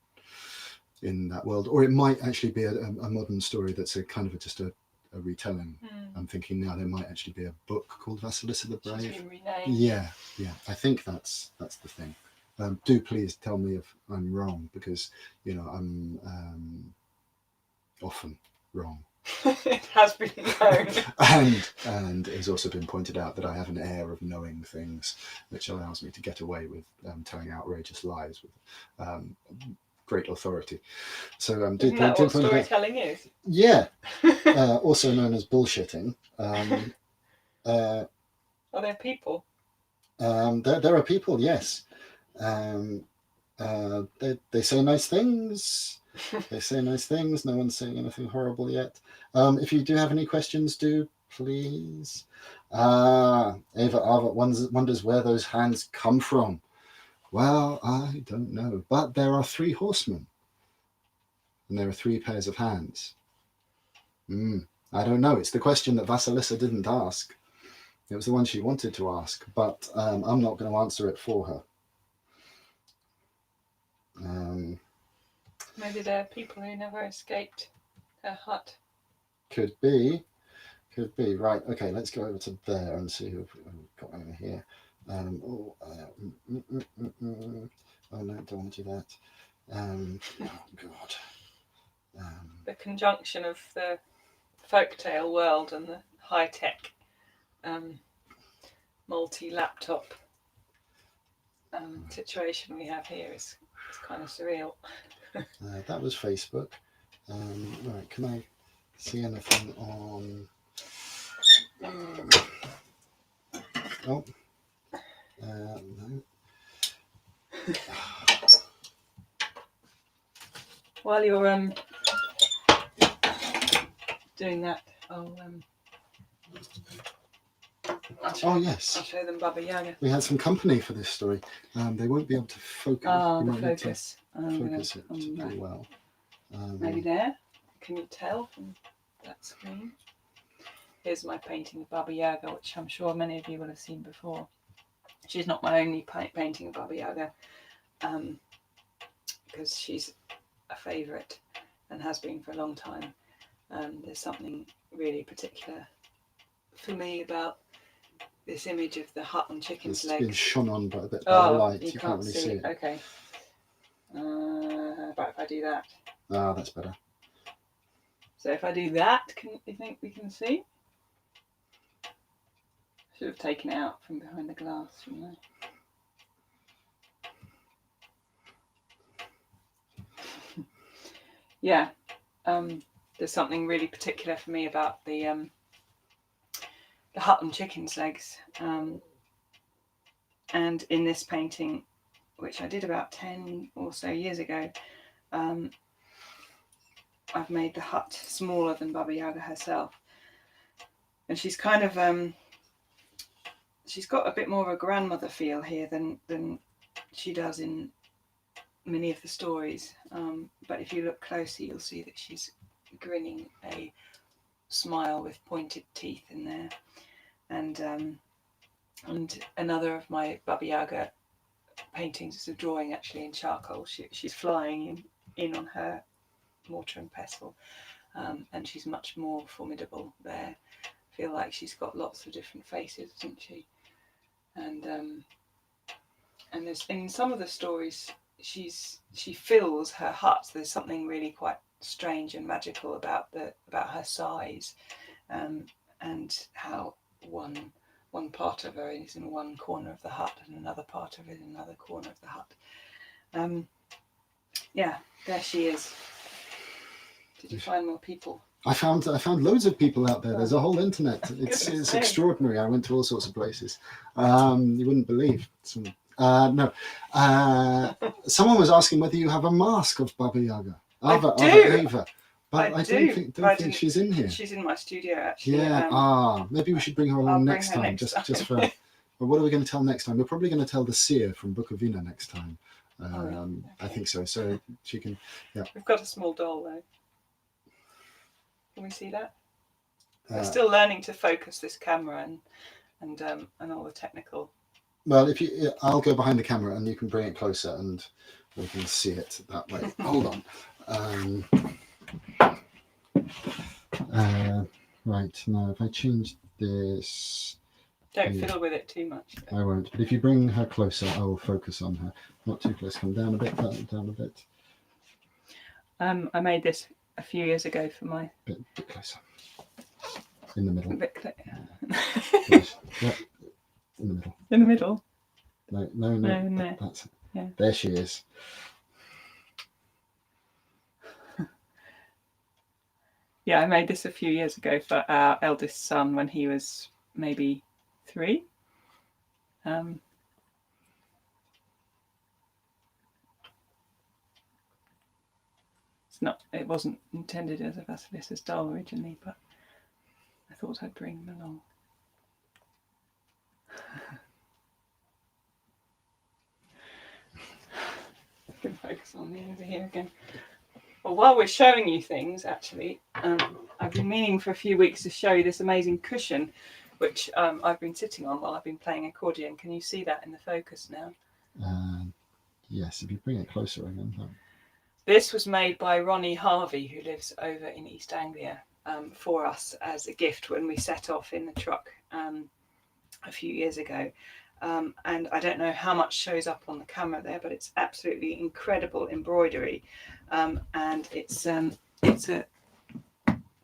A: that world. Or it might actually be a modern story that's a kind of just a retelling. I'm thinking now there might actually be a book called Vasilissa the Brave. Yeah, I think that's the thing. Do please tell me if I'm wrong, because I'm often wrong.
B: It has been known.
A: and it's also been pointed out that I have an air of knowing things, which allows me to get away with telling outrageous lies with great authority. So
B: Isn't that what storytelling is?
A: Yeah, also known as bullshitting.
B: Are there people?
A: There are people, yes. They say nice things. They say nice things. No one's saying anything horrible yet. If you do have any questions, do please. Ava Arva wonders where those hands come from. Well, I don't know. But there are 3 horsemen. And there are 3 pairs of hands. I don't know. It's the question that Vasilissa didn't ask. It was the one she wanted to ask, but I'm not going to answer it for her.
B: Maybe they're people who never escaped her hut.
A: Could be. Right, okay, let's go over to there and see who we've got over here. Oh no, don't want to do that. Oh God.
B: The conjunction of the folktale world and the high-tech multi-laptop situation we have here is kind of surreal.
A: That was Facebook. Right, can I see anything on... Oh. No.
B: While you're doing that,
A: Yes.
B: I'll show them Baba Yaga.
A: We had some company for this story. They won't be able to focus.
B: The focus.
A: Focus it particularly well.
B: Maybe there. Can you tell from that screen? Here's my painting of Baba Yaga, which I'm sure many of you will have seen before. She's not my only painting of Baba Yaga, because she's a favourite and has been for a long time. There's something really particular for me about this image of the hut and chicken's legs.
A: It's been shone on by a bit by the light.
B: You can't really see it. Okay. But if I do that.
A: That's better.
B: So if I do that, you think we can see? Should have taken it out from behind the glass, shouldn't I? Yeah. There's something really particular for me about the hut and chicken's legs. And in this painting, which I did about 10 or so years ago, I've made the hut smaller than Baba Yaga herself. And she's kind of, she's got a bit more of a grandmother feel here than she does in many of the stories. But if you look closely, you'll see that she's grinning a smile with pointed teeth in there. And another of my Baba Yaga paintings is a drawing actually in charcoal. She's flying in on her mortar and pestle, and she's much more formidable there. I feel like she's got lots of different faces, isn't she? And there's in some of the stories she fills her hut. There's something really quite strange and magical about her size, and how one part of her is in one corner of the hut and another part of it in another corner of the hut. Yeah, there she is. Did you find more people?
A: I found loads of people out there. There's a whole internet. It's extraordinary. I went to all sorts of places. You wouldn't believe. No. Someone was asking whether you have a mask of Baba Yaga. Ava. But I don't think she's in here.
B: She's in my studio actually.
A: Yeah. Maybe we should bring her along next time. Just for. Well, what are we going to tell next time? We're probably going to tell the seer from Book of Vina next time. Okay. I think so. So she can. Yeah.
B: We've got a small doll though. Can we see that? We're still learning to focus this camera and all the technical.
A: Well, I'll go behind the camera and you can bring it closer and we can see it that way. Hold on. Right, now if I change this...
B: Don't fiddle with it too much.
A: I won't, but if you bring her closer, I will focus on her. Not too close, come down a bit, down a bit.
B: I made this a few years ago for my...
A: Bit closer. In the middle.
B: A bit closer.
A: Yep. In the middle.
B: In the middle?
A: No. That's it. Yeah. There she is.
B: Yeah, I made this a few years ago for our eldest son when he was maybe 3. It wasn't intended as a Vasilissa's doll originally, but I thought I'd bring them along. I can focus on me over here again. Well, while we're showing you things, actually, I've been meaning for a few weeks to show you this amazing cushion, which I've been sitting on while I've been playing accordion. Can you see that in the focus now?
C: Yes, if you bring it closer again.
B: This was made by Ronnie Harvey, who lives over in East Anglia, for us as a gift when we set off in the truck a few years ago. And I don't know how much shows up on the camera there, but it's absolutely incredible embroidery. And it's a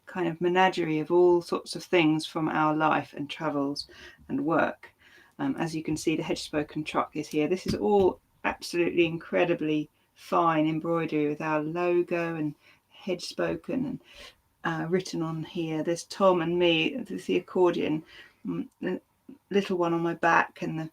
B: kind of menagerie of all sorts of things from our life and travels and work. As you can see, the Hedgespoken truck is here. This is all absolutely incredibly fine embroidery with our logo and Hedgespoken and written on here. There's Tom and me. There's the accordion, the little one on my back, and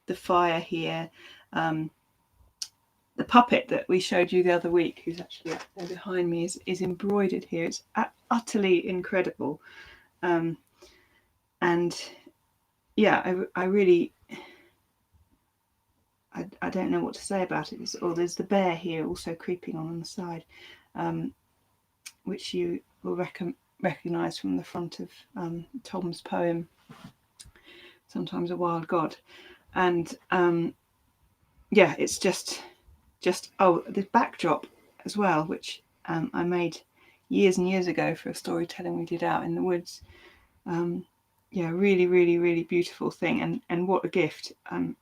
B: the fire here. The puppet that we showed you the other week, who's actually up there behind me, is embroidered here. It's utterly incredible. And yeah, I really, I don't know what to say about it. There's the bear here also creeping on the side, which you will recognise from the front of Tom's poem, Sometimes a Wild God. And yeah, it's just the backdrop as well, which I made years and years ago for a storytelling we did out in the woods. Yeah, really, really, really beautiful thing, and what a gift. I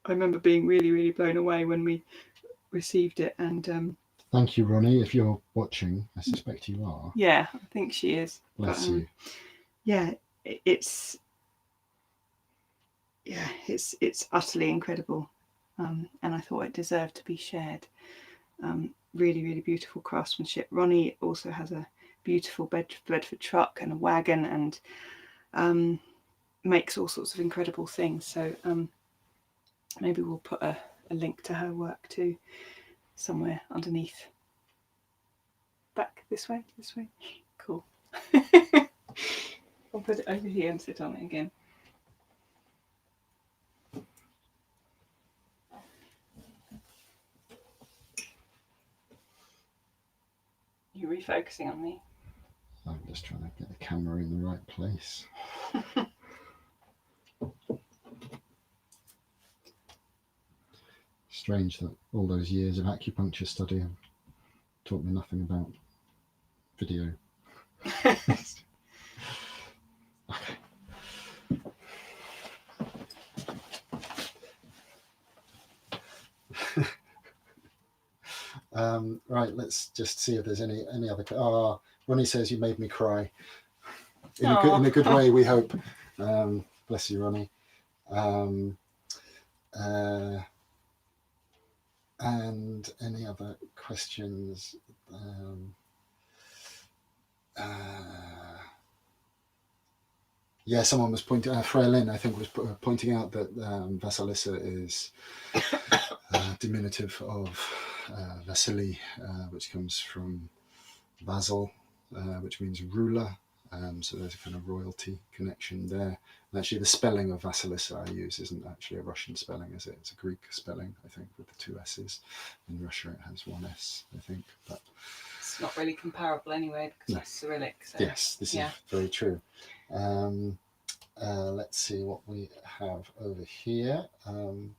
B: remember being really, really blown away when we received it. And
C: thank you, Ronnie. If you're watching, I suspect you are.
B: Yeah, I think she is.
C: Bless you.
B: Yeah, it's utterly incredible, and I thought it deserved to be shared. Really, really beautiful craftsmanship. Ronnie also has a beautiful Bedford truck and a wagon, and makes all sorts of incredible things. So maybe we'll put a link to her work too somewhere underneath. Back this way. Cool. I'll put it over here and sit on it again. You're refocusing on me.
C: I'm just trying to get the camera in the right place. Strange that all those years of acupuncture study have taught me nothing about video. Okay. Right, let's just see if there's any other. Ronnie says you made me cry. In a good way, we hope. Bless you, Ronnie. And any other questions? Yeah, someone was pointing. Freylin, I think, was pointing out that Vasilissa is diminutive of Vasily, which comes from Vasil, which means ruler. So there's a kind of royalty connection there. And actually, the spelling of Vasilissa I use isn't actually a Russian spelling, is it? It's a Greek spelling, I think, with the two S's. In Russia, it has one S, I think. But
B: it's not really comparable anyway because it's Cyrillic. So.
A: Yes, this is very true. Let's see what we have over here. Can't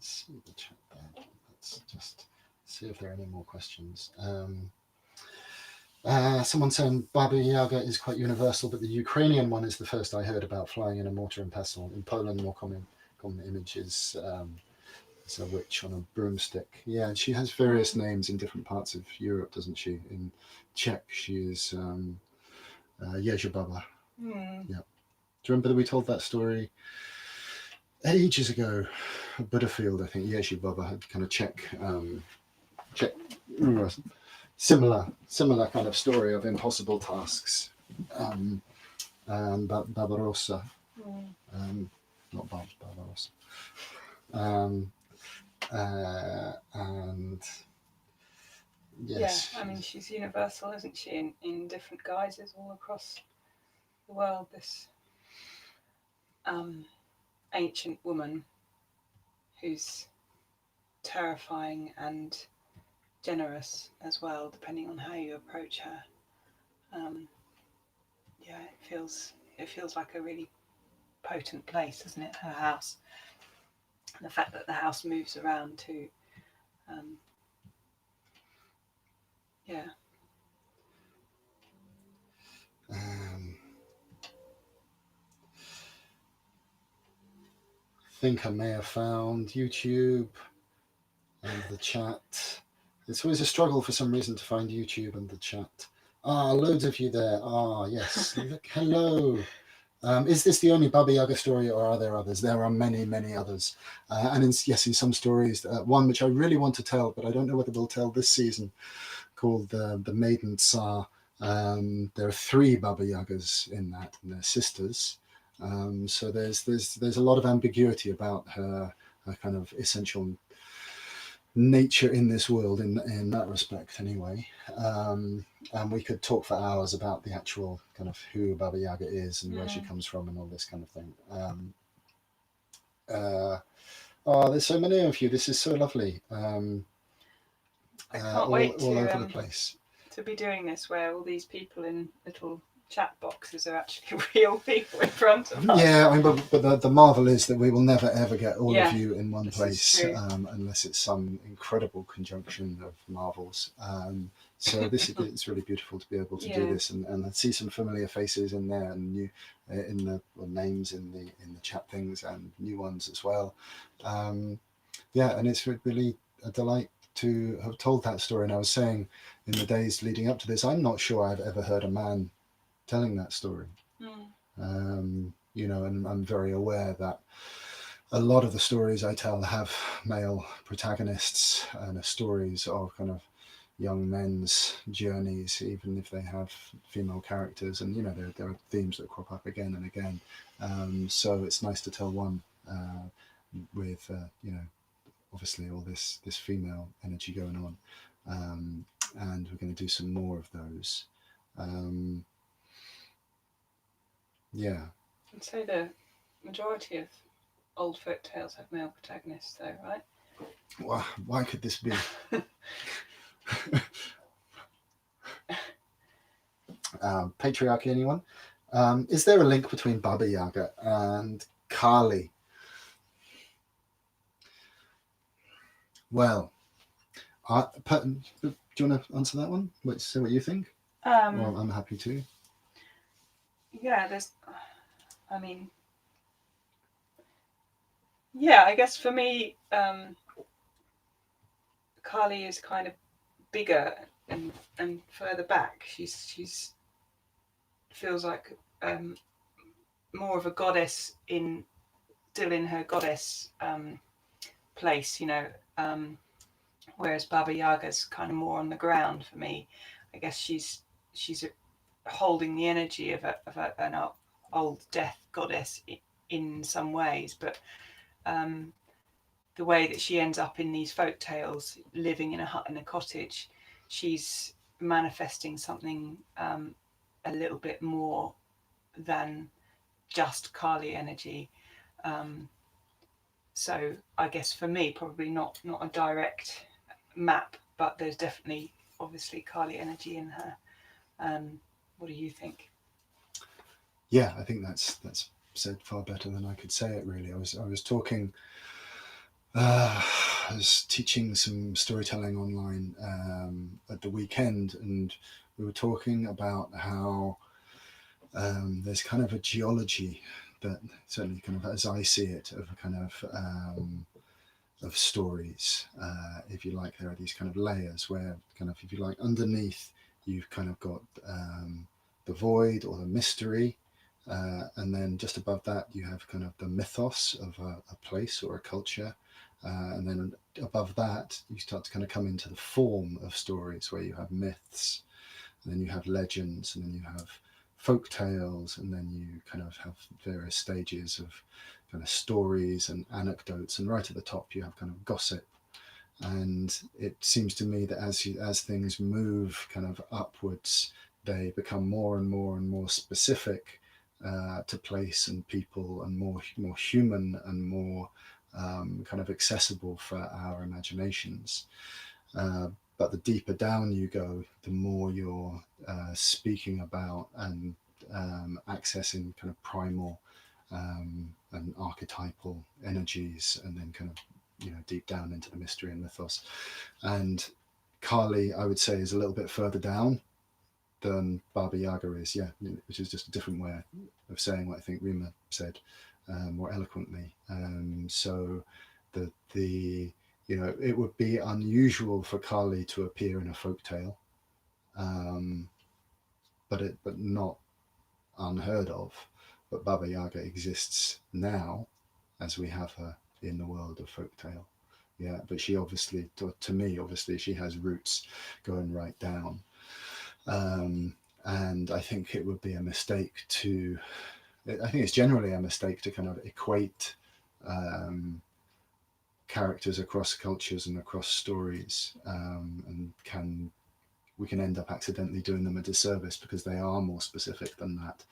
A: see the chat there. Let's just see if there are any more questions. Someone saying Baba Yaga is quite universal, but the Ukrainian one is the first I heard about, flying in a mortar and pestle. In Poland, more common image is a witch on a broomstick. Yeah, she has various names in different parts of Europe, doesn't she? In Czech, she is Yezha Baba. Yeah. Do you remember that we told that story ages ago? Butterfield, I think. Yezha Baba had kind of Czech similar kind of story of impossible tasks. And Barbarossa, not Barbarossa. And
C: Yes.
B: Yeah, I mean, she's universal, isn't she? In different guises all across the world. This ancient woman who's terrifying and generous as well, depending on how you approach her. Yeah, it feels like a really potent place, doesn't it? Her house, and the fact that the house moves around too. Yeah.
C: Um, think I may have found YouTube and the chat. It's always a struggle for some reason to find YouTube and the chat. Loads of you there. Yes. Look, hello. Is this the only Baba Yaga story, or are there others? There are many, many others. And in some stories, one which I really want to tell, but I don't know whether we'll tell this season, called the Maiden Tsar. There are 3 Baba Yagas in that, and they're sisters. So there's a lot of ambiguity about her kind of essential nature in this world in that respect anyway. And we could talk for hours about the actual kind of who Baba Yaga is and where she comes from and all this kind of thing. There's so many of you. This is so lovely.
B: I can't wait
C: all over the place
B: to be doing this, where all these people in little chat boxes are actually real people in front of us.
C: Yeah, I mean, but the marvel is that we will never ever get all of you in one place, unless it's some incredible conjunction of marvels. So it's really beautiful to be able to do this and see some familiar faces in there, and new names in the chat things, and new ones as well. And it's really a delight to have told that story. And I was saying in the days leading up to this, I'm not sure I've ever heard a man telling that story. And I'm very aware that a lot of the stories I tell have male protagonists and are stories of kind of young men's journeys, even if they have female characters, and there are themes that crop up again and again. So it's nice to tell one with obviously all this female energy going on, and we're going to do some more of those.
B: And so the majority of old folk tales have male protagonists, though, right?
C: Why could this be? Patriarchy, anyone? Is there a link between Baba Yaga and Kali? Well, do you want to answer that one? Say what you think. Well, I'm happy to.
B: Yeah, I guess for me, Kali is kind of bigger and further back. She's feels like more of a goddess still in her goddess place, whereas Baba Yaga's kind of more on the ground for me. I guess she's holding the energy of an old death goddess in some ways, but the way that she ends up in these folk tales, living in a hut in a cottage, she's manifesting something a little bit more than just Kali energy. So I guess for me, probably not a direct map, but there's definitely obviously Kali energy in her. What do you think?
C: Yeah, I think that's said far better than I could say it. Really, I was talking. I was teaching some storytelling online at the weekend, and we were talking about how there's kind of a geology that, certainly kind of as I see it, of a kind of stories, if you like. There are these kind of layers where kind of, if you like, underneath you've kind of got the void or the mystery, and then just above that you have kind of the mythos of a place or a culture, and then above that you start to kind of come into the form of stories, where you have myths, and then you have legends, and then you have folk tales, and then you kind of have various stages of kind of stories and anecdotes, and right at the top you have kind of gossip, And it seems to me that as things move kind of upwards, they become more and more and more specific to place and people, and more human, and more kind of accessible for our imaginations. But the deeper down you go, the more you're speaking about and accessing kind of primal and archetypal energies, and then kind of deep down into the mystery and mythos. And Kali, I would say, is a little bit further down than Baba Yaga is, which is just a different way of saying what I think Rima said more eloquently. So the it would be unusual for Kali to appear in a folktale, but not unheard of. But Baba Yaga exists now as we have her in the world of folktale. Yeah, but she obviously, to me, obviously, she has roots going right down. And I think it would be a mistake I think it's generally a mistake to kind of equate characters across cultures and across stories, and we can end up accidentally doing them a disservice because they are more specific than that.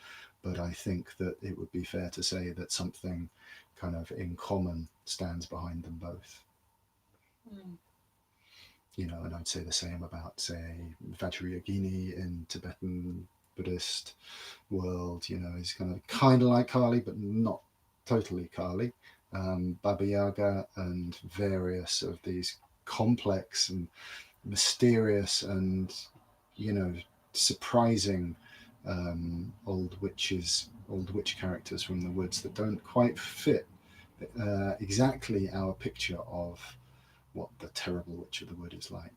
C: But I think that it would be fair to say that something kind of in common stands behind them both. And I'd say the same about, say, Vajrayogini in Tibetan Buddhist world. Is kind of like Kali, but not totally Kali. Baba Yaga and various of these complex and mysterious and surprising old witch characters from the woods that don't quite fit exactly our picture of what the terrible witch of the wood is like.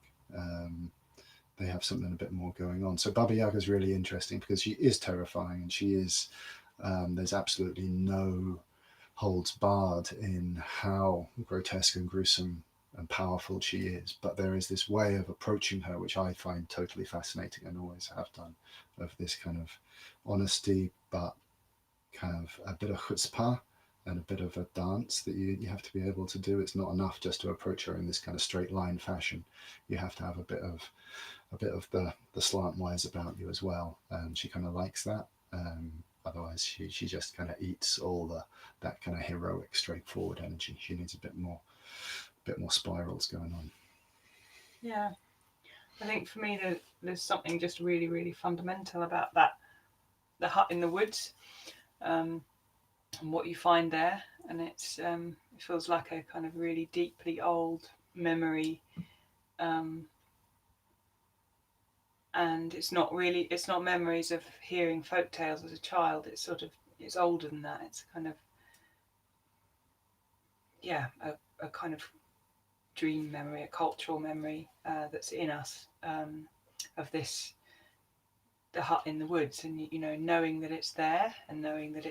C: They have something a bit more going on. So Baba Yaga is really interesting because she is terrifying, and she is there's absolutely no holds barred in how grotesque and gruesome and powerful she is. But there is this way of approaching her which I find totally fascinating, and always have done, of this kind of honesty, but kind of a bit of chutzpah and a bit of a dance that you have to be able to do. It's not enough just to approach her in this kind of straight line fashion. You have to have a bit of the slant wise about you as well. And she kind of likes that. Otherwise she just kind of eats all that kind of heroic, straightforward energy. She needs a bit more spirals going on.
B: Yeah, I think for me there's something just really, really fundamental about that, the hut in the woods, and what you find there. And it feels like a kind of really deeply old memory, and it's not memories of hearing folk tales as a child. It's older than that. It's kind of a kind of dream memory, a cultural memory that's in us, of this, the hut in the woods, and knowing that it's there, and knowing that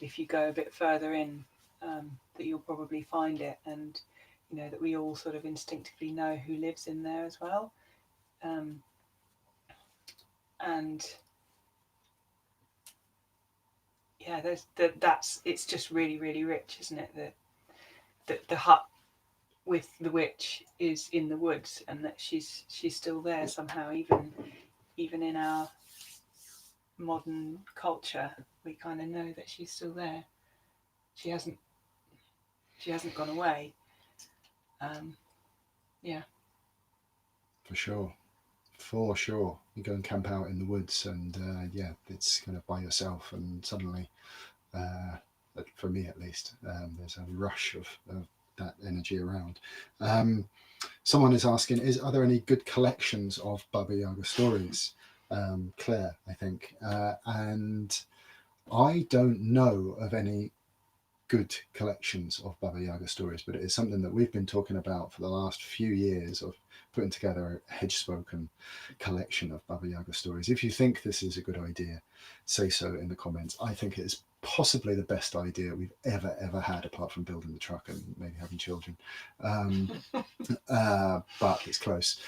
B: if you go a bit further in, that you'll probably find it, and that we all sort of instinctively know who lives in there as well. And it's just really, really rich, isn't it? That the hut with the witch is in the woods, and that she's still there somehow, even in our modern culture. We kind of know that she's still there. She hasn't gone away.
C: For sure. You go and camp out in the woods, and it's kind of by yourself, and suddenly, for me at least, there's a rush of that energy around. Someone is asking, are there any good collections of Baba Yaga stories? Claire, I think. And I don't know of any good collections of Baba Yaga stories, but it is something that we've been talking about for the last few years, of putting together a Hedgespoken collection of Baba Yaga stories. If you think this is a good idea, say so in the comments. I think it is possibly the best idea we've ever had, apart from building the truck and maybe having children. But it's close.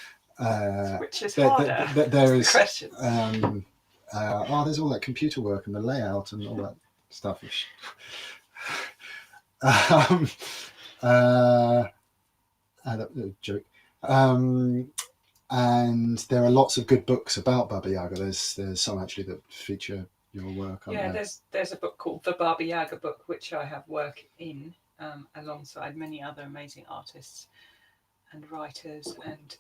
B: Which is harder? There is
C: there's all that computer work and the layout and all that stuff. joke. And there are lots of good books about Baba Yaga. There's some actually that feature your work on there.
B: There's a book called The Baba Yaga Book, which I have work in alongside many other amazing artists and writers, and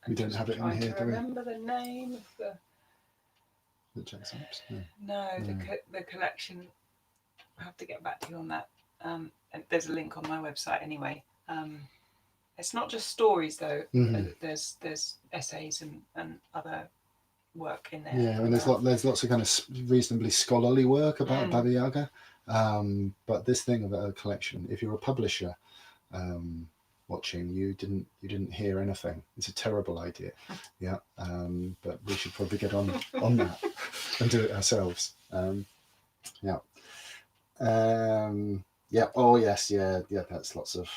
C: We don't have it in here, do we?
B: Remember the name of
C: The Jacksons?
B: the collection. I have to get back to you on that. And there's a link on my website anyway. It's not just stories though. There's essays and other work in there.
C: Yeah, I mean, there's lots of kind of reasonably scholarly work about Baba Yaga. But this thing about a collection, if you're a publisher watching, you didn't hear anything. It's a terrible idea. Yeah, but we should probably get on that and do it ourselves. Yeah. Oh yes, yeah. That's lots of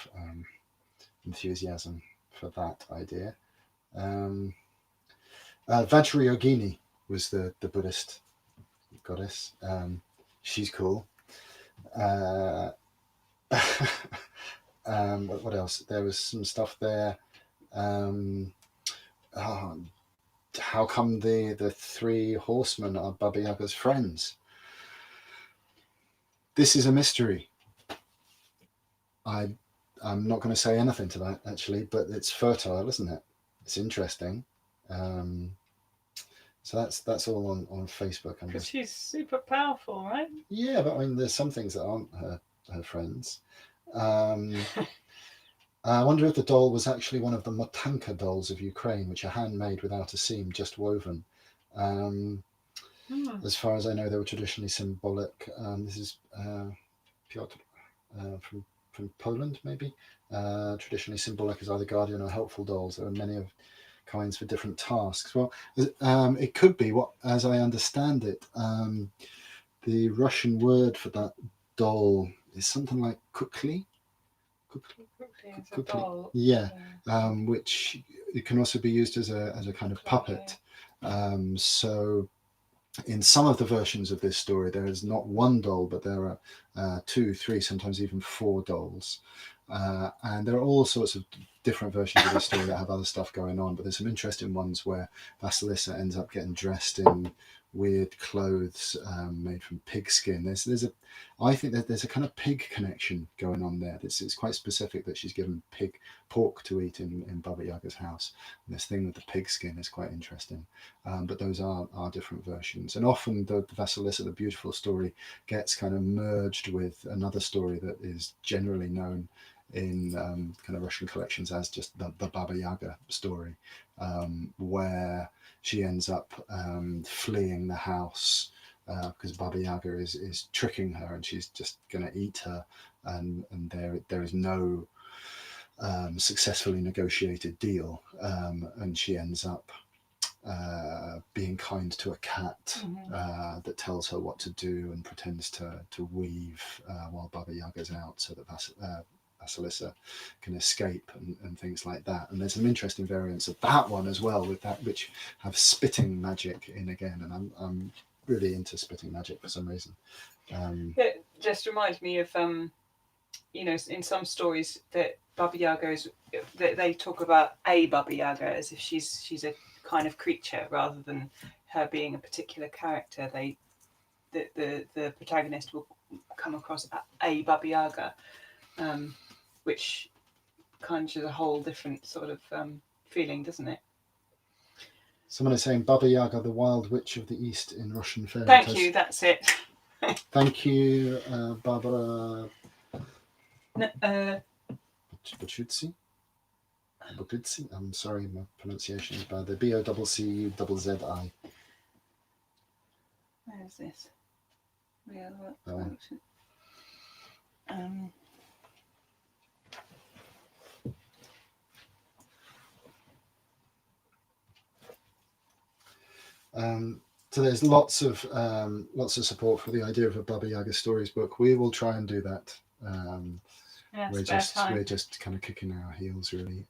C: enthusiasm for that idea. Vajrayogini was the Buddhist goddess. She's cool. What else? There was some stuff there. How come the three horsemen are Baba Yaga's friends? This is a mystery. I'm not going to say anything to that actually, but it's fertile, isn't it? It's interesting. So that's all on Facebook.
B: Because she's super powerful, right?
C: Yeah, but I mean, there's some things that aren't her friends. I wonder if the doll was actually one of the Motanka dolls of Ukraine, which are handmade without a seam, just woven. As far as I know, they were traditionally symbolic. This is Piotr from Poland, maybe. Traditionally symbolic as either guardian or helpful dolls. There are many of kinds for different tasks. Well, it could be, what, as I understand it, the Russian word for that doll is something like kukli.
B: Doll.
C: Yeah, which it can also be used as a kind of puppet. So in some of the versions of this story, there is not one doll, but there are 2, 3, sometimes even 4 dolls. And there are all sorts of different versions of the story that have other stuff going on, but there's some interesting ones where Vasilissa ends up getting dressed in weird clothes made from pig skin. I think that there's a kind of pig connection going on there. It's quite specific that she's given pork to eat in Baba Yaga's house. And this thing with the pig skin is quite interesting. But those are different versions. And often the Vasilissa, the beautiful story, gets kind of merged with another story that is generally known in kind of Russian collections as just the Baba Yaga story, where she ends up fleeing the house because Baba Yaga is tricking her and she's just going to eat her, and there is no successfully negotiated deal, and she ends up being kind to a cat that tells her what to do and pretends to weave while Baba Yaga's out, so that Vasilissa can escape and things like that. And there's some interesting variants of that one as well, with that, which have spitting magic in again, and I'm really into spitting magic for some reason.
B: It just reminds me of in some stories that Baba Yaga they talk about a Baba Yaga as if she's a kind of creature rather than her being a particular character. The protagonist will come across a Baba Yaga, which conjures a whole different sort of feeling, doesn't it?
C: Someone is saying Baba Yaga, the wild witch of the East in Russian fairy
B: Thank
C: tales.
B: you, that's it.
C: Thank you, Barbara Butchutsi. I'm sorry, my pronunciation is bad. The BOCCUZZI.
B: Where is this? Real
C: That one. So there's lots of support for the idea of a Baba Yaga stories book. We will try and do that. We're just kind of kicking our heels, really.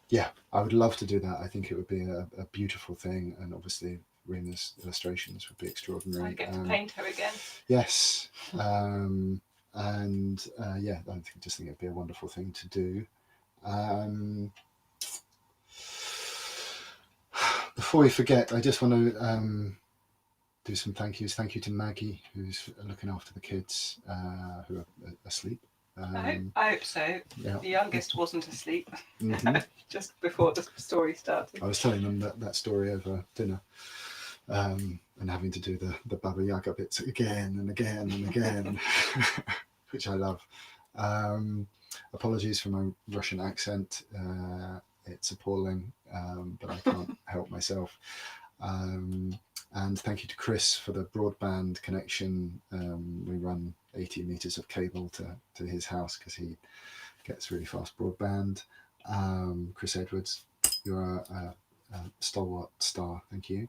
C: Yeah, I would love to do that. I think it would be a beautiful thing, and obviously Rima's illustrations would be extraordinary.
B: I get to paint her again.
C: Yes. And yeah, I just think it'd be a wonderful thing to do. Before we forget, I just want to do some thank yous. Thank you to Maggie, who's looking after the kids who are asleep.
B: I hope so.
C: Yeah.
B: The youngest wasn't asleep
C: Mhm.
B: just before the story started.
C: I was telling them that story over dinner, and having to do the Baba Yaga bits again and again and again, which I love. Apologies for my Russian accent. It's appalling, but I can't help myself. And thank you to Chris for the broadband connection. We run 80 meters of cable to his house because he gets really fast broadband. Chris Edwards, you're a stalwart star. Thank you.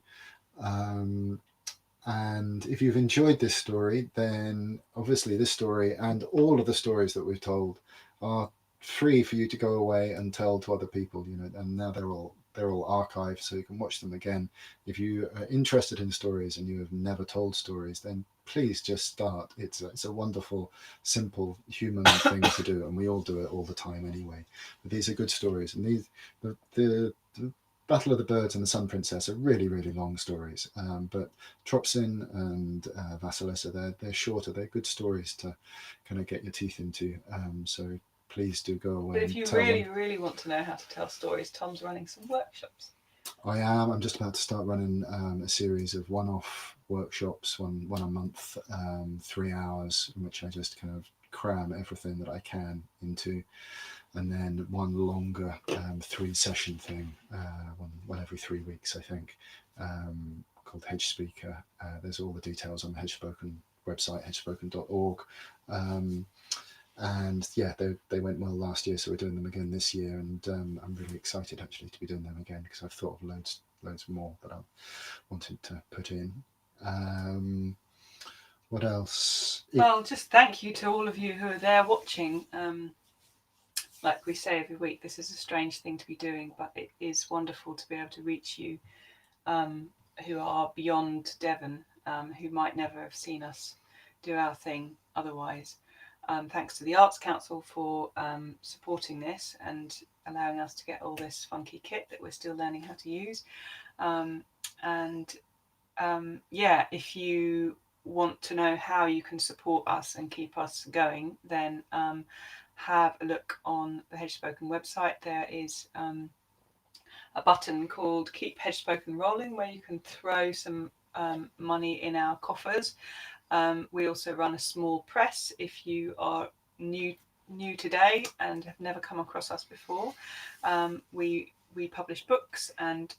C: And if you've enjoyed this story, then obviously this story and all of the stories that we've told are free for you to go away and tell to other people. And now they're all archived, so you can watch them again. If you are interested in stories and you have never told stories, then please just start. It's a wonderful, simple human thing to do, and we all do it all the time anyway. But these are good stories, and the Battle of the Birds and the Sun Princess are really, really long stories. But Tropsin and Vasilissa, they're shorter. They're good stories to kind of get your teeth into. So please do go away.
B: But if you really want to know how to tell stories, Tom's running some workshops.
C: I am. I'm just about to start running a series of one-off workshops, one a month, 3 hours, in which I just kind of cram everything that I can into. And then one longer 3-session thing, one every 3 weeks, I think, called Hedgespoken. There's all the details on the Hedgespoken website, hedgespoken.org. And yeah, they went well last year, so we're doing them again this year, and I'm really excited actually to be doing them again because I've thought of loads more that I wanted to put in. What else?
B: Well, just thank you to all of you who are there watching. Like we say every week, this is a strange thing to be doing, but it is wonderful to be able to reach you who are beyond Devon, who might never have seen us do our thing otherwise. Thanks to the Arts Council for supporting this and allowing us to get all this funky kit that we're still learning how to use. Yeah, if you want to know how you can support us and keep us going, then have a look on the Hedgespoken website. There is a button called Keep Hedgespoken Rolling where you can throw some money in our coffers. We also run a small press if you are new today and have never come across us before. We publish books and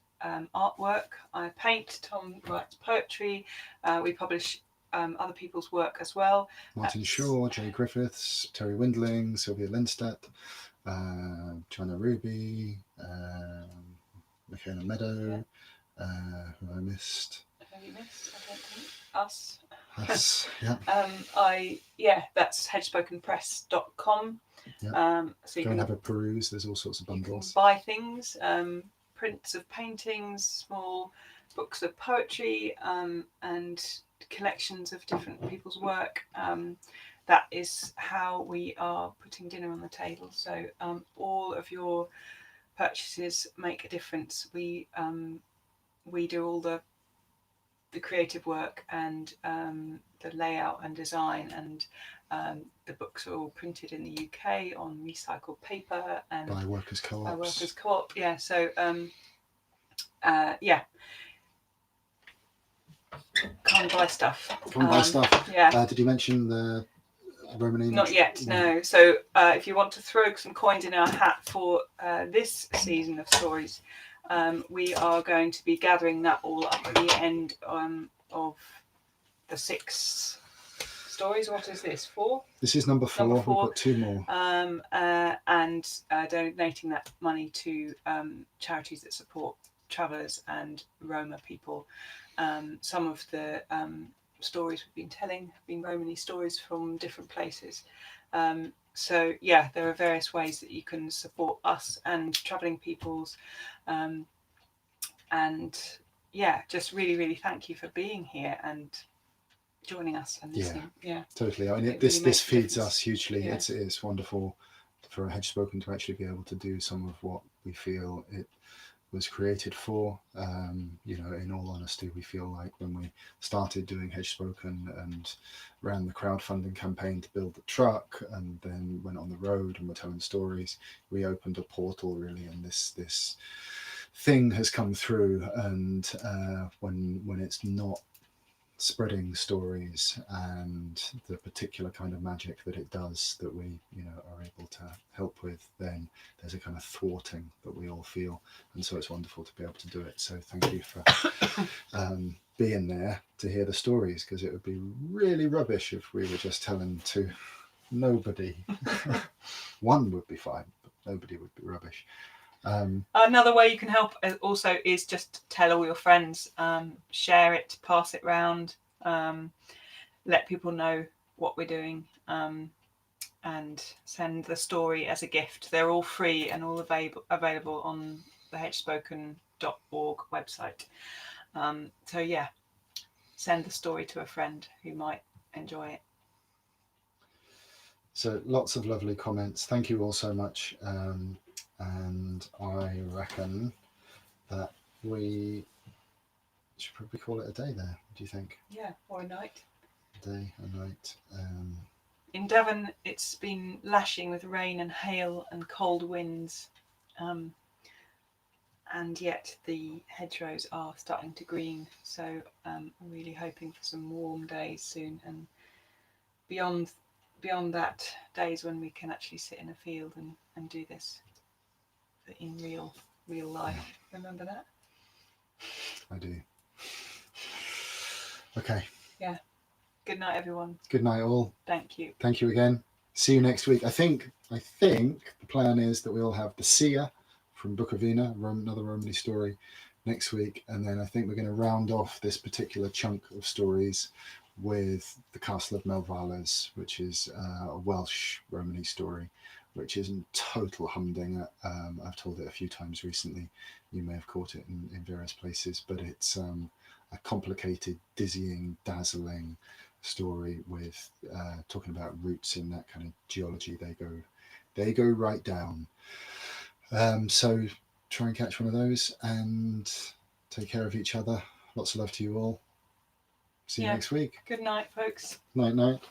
B: artwork. I paint, Tom writes poetry. We publish other people's work as well.
C: Martin Shaw, Jay Griffiths, Terry Windling, Sylvia Lindstedt, Joanna Ruby, Michaela Meadow, who I missed.
B: Have you missed? I don't think. Us.
C: Us, yeah.
B: That's hedgespokenpress.com.
C: Yeah.
B: So you
C: Go
B: can
C: and have a peruse. There's all sorts of
B: you can
C: bundles.
B: buy things, prints of paintings, small books of poetry, and collections of different people's work. That is how we are putting dinner on the table. So all of your purchases make a difference. We do all the creative work and the layout and design, and the books are all printed in the UK on recycled paper and
C: By workers' co-ops.
B: By workers' co-op, yeah. So yeah. Come and buy stuff.
C: Come and buy stuff.
B: Yeah.
C: Did you mention the Roman?
B: Not yet, no. So if you want to throw some coins in our hat for this season of stories, we are going to be gathering that all up at the end of the 6 stories. What is this? 4?
C: This is number 4. We've got 2 more.
B: And donating that money to charities that support travellers and Roma people. Some of the stories we've been telling have been Romany stories from different places. So yeah, there are various ways that you can support us and travelling peoples. And yeah, just really, really thank you for being here. And joining us and
C: Yeah.
B: listening. Yeah.
C: Totally. I mean,
B: It
C: this
B: really makes a
C: feeds
B: difference.
C: us hugely.
B: Yeah.
C: It's wonderful for a Hedgespoken to actually be able to do some of what we feel it was created for. You know, in all honesty, we feel like when we started doing Hedgespoken and ran the crowdfunding campaign to build the truck, and then went on the road and were telling stories, we opened a portal really, and this thing has come through. And when it's not spreading stories and the particular kind of magic that it does that we, you know, are able to help with, then there's a kind of thwarting that we all feel, and so it's wonderful to be able to do it. So thank you for being there to hear the stories, because it would be really rubbish if we were just telling to nobody. One would be fine, but nobody would be rubbish.
B: Another way you can help also is just tell all your friends, share it, pass it round, let people know what we're doing, and send the story as a gift. They're all free and all available on the hedgespoken.org website. So yeah, send the story to a friend who might enjoy it.
C: So lots of lovely comments. Thank you all so much. And I reckon that we should probably call it a day there. What do you think?
B: Yeah, or a night.
C: A day, a night.
B: In Devon, it's been lashing with rain and hail and cold winds. And yet the hedgerows are starting to green. So I'm really hoping for some warm days soon. And beyond that, days when we can actually sit in a field and do this in real life. Yeah. Remember that?
C: I do. Okay.
B: Yeah. Good night, everyone.
C: Good night, all.
B: Thank you.
C: Thank you again. See you next week. I think the plan is that we'll have the Seer from Book of Ina, another Romany story, next week, and then I think we're going to round off this particular chunk of stories with the Castle of Novalas, which is a Welsh Romany story, which is a total humdinger. I've told it a few times recently. You may have caught it in various places, but it's a complicated, dizzying, dazzling story with talking about roots in that kind of geology. They go right down. So try and catch one of those and take care of each other. Lots of love to you all. See you next week.
B: Good night, folks.
C: Night.